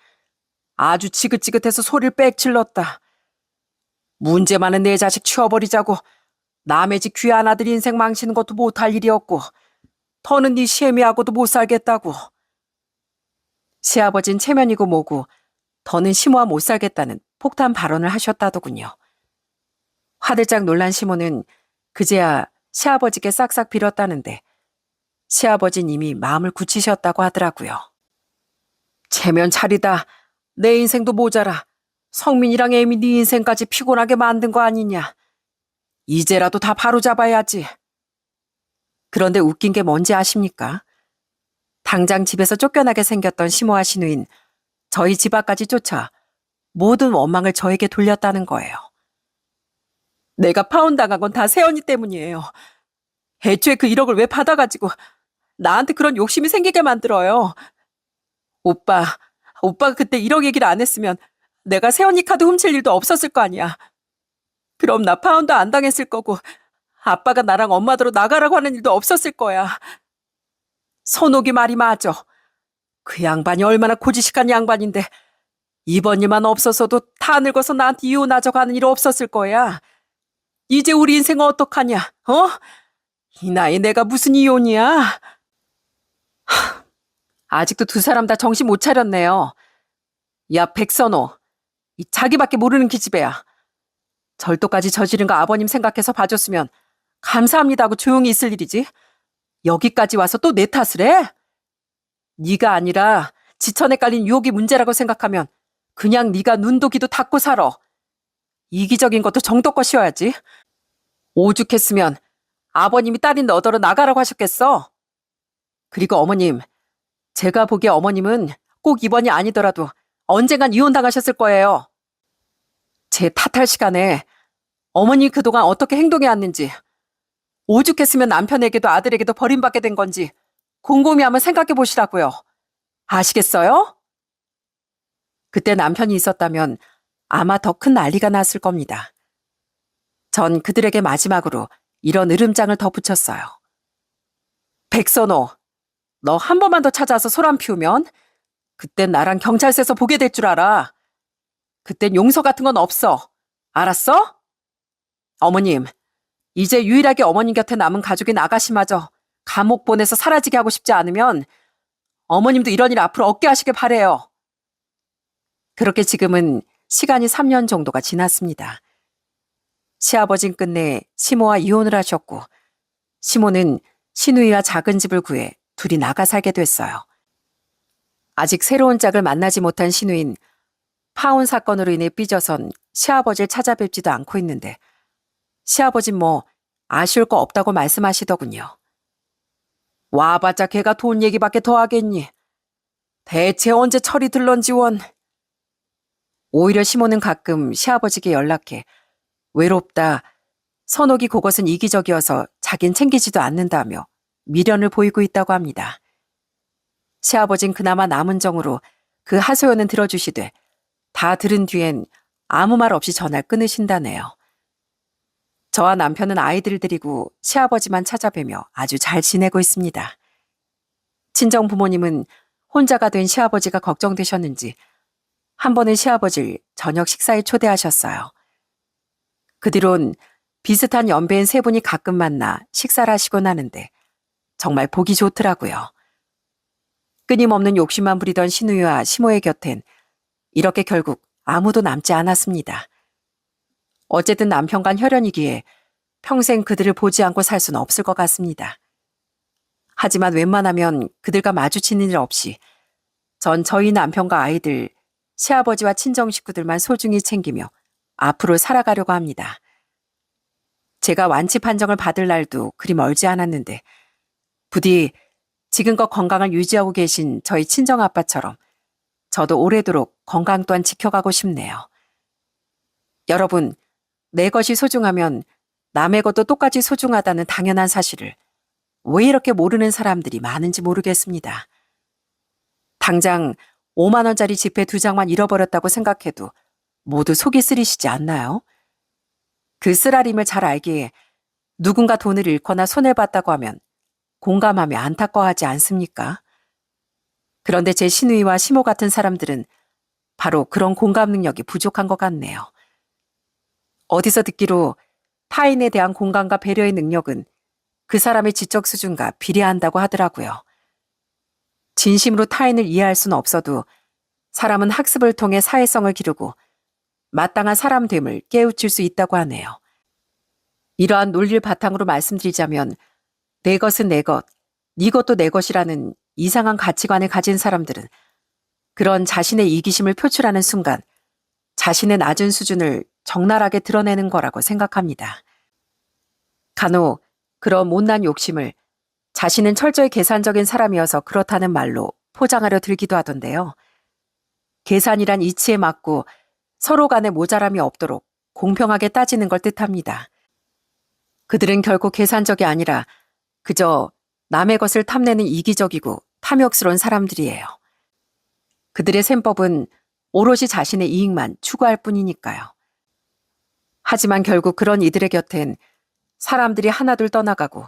아주 지긋지긋해서 소리를 빽 질렀다. 문제 많은 내 자식 치워버리자고 남의 집 귀한 아들 인생 망치는 것도 못할 일이었고 더는 네 시애미하고도 못 살겠다고. 시아버진 체면이고 뭐고 더는 시모와 못 살겠다는 폭탄 발언을 하셨다더군요. 화들짝 놀란 시모는 그제야 시아버지께 싹싹 빌었다는데 시아버진 이미 마음을 굳히셨다고 하더라고요. 체면 차리다. 내 인생도 모자라. 성민이랑 애미 네 인생까지 피곤하게 만든 거 아니냐. 이제라도 다 바로잡아야지. 그런데 웃긴 게 뭔지 아십니까? 당장 집에서 쫓겨나게 생겼던 시모와 신우인 저희 집 앞까지 쫓아 모든 원망을 저에게 돌렸다는 거예요. 내가 파혼당한 건 다 세연이 때문이에요. 애초에 그 1억을 왜 받아가지고 나한테 그런 욕심이 생기게 만들어요. 오빠가 그때 1억 얘기를 안 했으면 내가 세연이 카드 훔칠 일도 없었을 거 아니야. 그럼 나 파혼도 안 당했을 거고 아빠가 나랑 엄마더러 나가라고 하는 일도 없었을 거야. 선옥이 말이 맞아. 그 양반이 얼마나 고지식한 양반인데 이번 일만 없었어도 다 늙어서 나한테 이혼하자고 하는 일 없었을 거야. 이제 우리 인생은 어떡하냐? 이 나이에 내가 무슨 이혼이야? 아직도 두 사람 다 정신 못 차렸네요. 야, 백선호. 이 자기밖에 모르는 기집애야. 절도까지 저지른 거 아버님 생각해서 봐줬으면 감사합니다 하고 조용히 있을 일이지. 여기까지 와서 또 내 탓을 해? 네가 아니라 지천에 깔린 유혹이 문제라고 생각하면 그냥 네가 눈도 귀도 닫고 살아. 이기적인 것도 정도껏 쉬어야지. 오죽했으면 아버님이 딸인 너더러 나가라고 하셨겠어. 그리고 어머님, 제가 보기에 어머님은 꼭 이번이 아니더라도 언젠간 이혼당하셨을 거예요. 제 탓할 시간에 어머니 그동안 어떻게 행동해왔는지, 오죽했으면 남편에게도 아들에게도 버림받게 된 건지 곰곰이 한번 생각해 보시라고요. 아시겠어요? 그때 남편이 있었다면 아마 더 큰 난리가 났을 겁니다. 전 그들에게 마지막으로 이런 으름장을 덧붙였어요. 백선호, 너 한 번만 더 찾아와서 소란 피우면 그땐 나랑 경찰서에서 보게 될 줄 알아. 그땐 용서 같은 건 없어. 알았어? 어머님, 이제 유일하게 어머님 곁에 남은 가족인 아가씨마저 감옥 보내서 사라지게 하고 싶지 않으면 어머님도 이런 일 앞으로 없게 하시길 바래요. 그렇게 지금은 시간이 3년 정도가 지났습니다. 시아버진 끝내 시모와 이혼을 하셨고 시모는 시누이와 작은 집을 구해 둘이 나가 살게 됐어요. 아직 새로운 짝을 만나지 못한 시누인 파혼 사건으로 인해 삐져선 시아버지를 찾아뵙지도 않고 있는데 시아버진 뭐 아쉬울 거 없다고 말씀하시더군요. 와봤자 걔가 돈 얘기밖에 더 하겠니? 대체 언제 철이 들런지 원. 오히려 시모는 가끔 시아버지께 연락해 외롭다, 선옥이 그것은 이기적이어서 자긴 챙기지도 않는다며 미련을 보이고 있다고 합니다. 시아버진 그나마 남은 정으로 그 하소연은 들어주시되 다 들은 뒤엔 아무 말 없이 전화를 끊으신다네요. 저와 남편은 아이들 데리고 시아버지만 찾아뵈며 아주 잘 지내고 있습니다. 친정 부모님은 혼자가 된 시아버지가 걱정되셨는지 한 번은 시아버지를 저녁 식사에 초대하셨어요. 그 뒤론 비슷한 연배인 세 분이 가끔 만나 식사를 하시곤 하는데 정말 보기 좋더라고요. 끊임없는 욕심만 부리던 시누이와 시모의 곁엔 이렇게 결국 아무도 남지 않았습니다. 어쨌든 남편간 혈연이기에 평생 그들을 보지 않고 살 수는 없을 것 같습니다. 하지만 웬만하면 그들과 마주치는 일 없이 전 저희 남편과 아이들, 시아버지와 친정 식구들만 소중히 챙기며 앞으로 살아가려고 합니다. 제가 완치 판정을 받을 날도 그리 멀지 않았는데 부디 지금껏 건강을 유지하고 계신 저희 친정아빠처럼 저도 오래도록 건강 또한 지켜가고 싶네요. 여러분, 내 것이 소중하면 남의 것도 똑같이 소중하다는 당연한 사실을 왜 이렇게 모르는 사람들이 많은지 모르겠습니다. 당장 5만 원짜리 지폐 2장만 잃어버렸다고 생각해도 모두 속이 쓰리시지 않나요? 그 쓰라림을 잘 알기에 누군가 돈을 잃거나 손해봤다고 하면 공감하며 안타까워하지 않습니까? 그런데 제 시누이와 시모 같은 사람들은 바로 그런 공감 능력이 부족한 것 같네요. 어디서 듣기로 타인에 대한 공감과 배려의 능력은 그 사람의 지적 수준과 비례한다고 하더라고요. 진심으로 타인을 이해할 수는 없어도 사람은 학습을 통해 사회성을 기르고 마땅한 사람됨을 깨우칠 수 있다고 하네요. 이러한 논리를 바탕으로 말씀드리자면 내 것은 내 것, 네 것도 내 것이라는 이상한 가치관을 가진 사람들은 그런 자신의 이기심을 표출하는 순간 자신의 낮은 수준을 적나라하게 드러내는 거라고 생각합니다. 간혹 그런 못난 욕심을 자신은 철저히 계산적인 사람이어서 그렇다는 말로 포장하려 들기도 하던데요. 계산이란 이치에 맞고 서로 간에 모자람이 없도록 공평하게 따지는 걸 뜻합니다. 그들은 결코 계산적이 아니라 그저 남의 것을 탐내는 이기적이고 탐욕스러운 사람들이에요. 그들의 셈법은 오롯이 자신의 이익만 추구할 뿐이니까요. 하지만 결국 그런 이들의 곁엔 사람들이 하나둘 떠나가고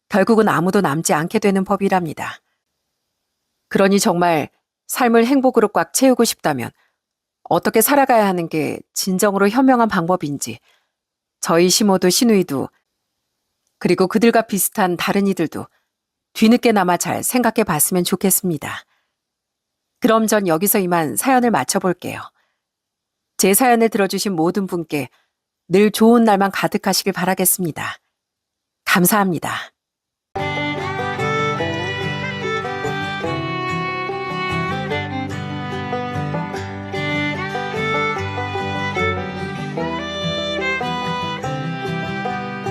결국은 아무도 남지 않게 되는 법이랍니다. 그러니 정말 삶을 행복으로 꽉 채우고 싶다면 어떻게 살아가야 하는 게 진정으로 현명한 방법인지 저희 시모도 시누이도 그리고 그들과 비슷한 다른 이들도 뒤늦게나마 잘 생각해 봤으면 좋겠습니다. 그럼 전 여기서 이만 사연을 마쳐볼게요. 제 사연을 들어주신 모든 분께 늘 좋은 날만 가득하시길 바라겠습니다. 감사합니다.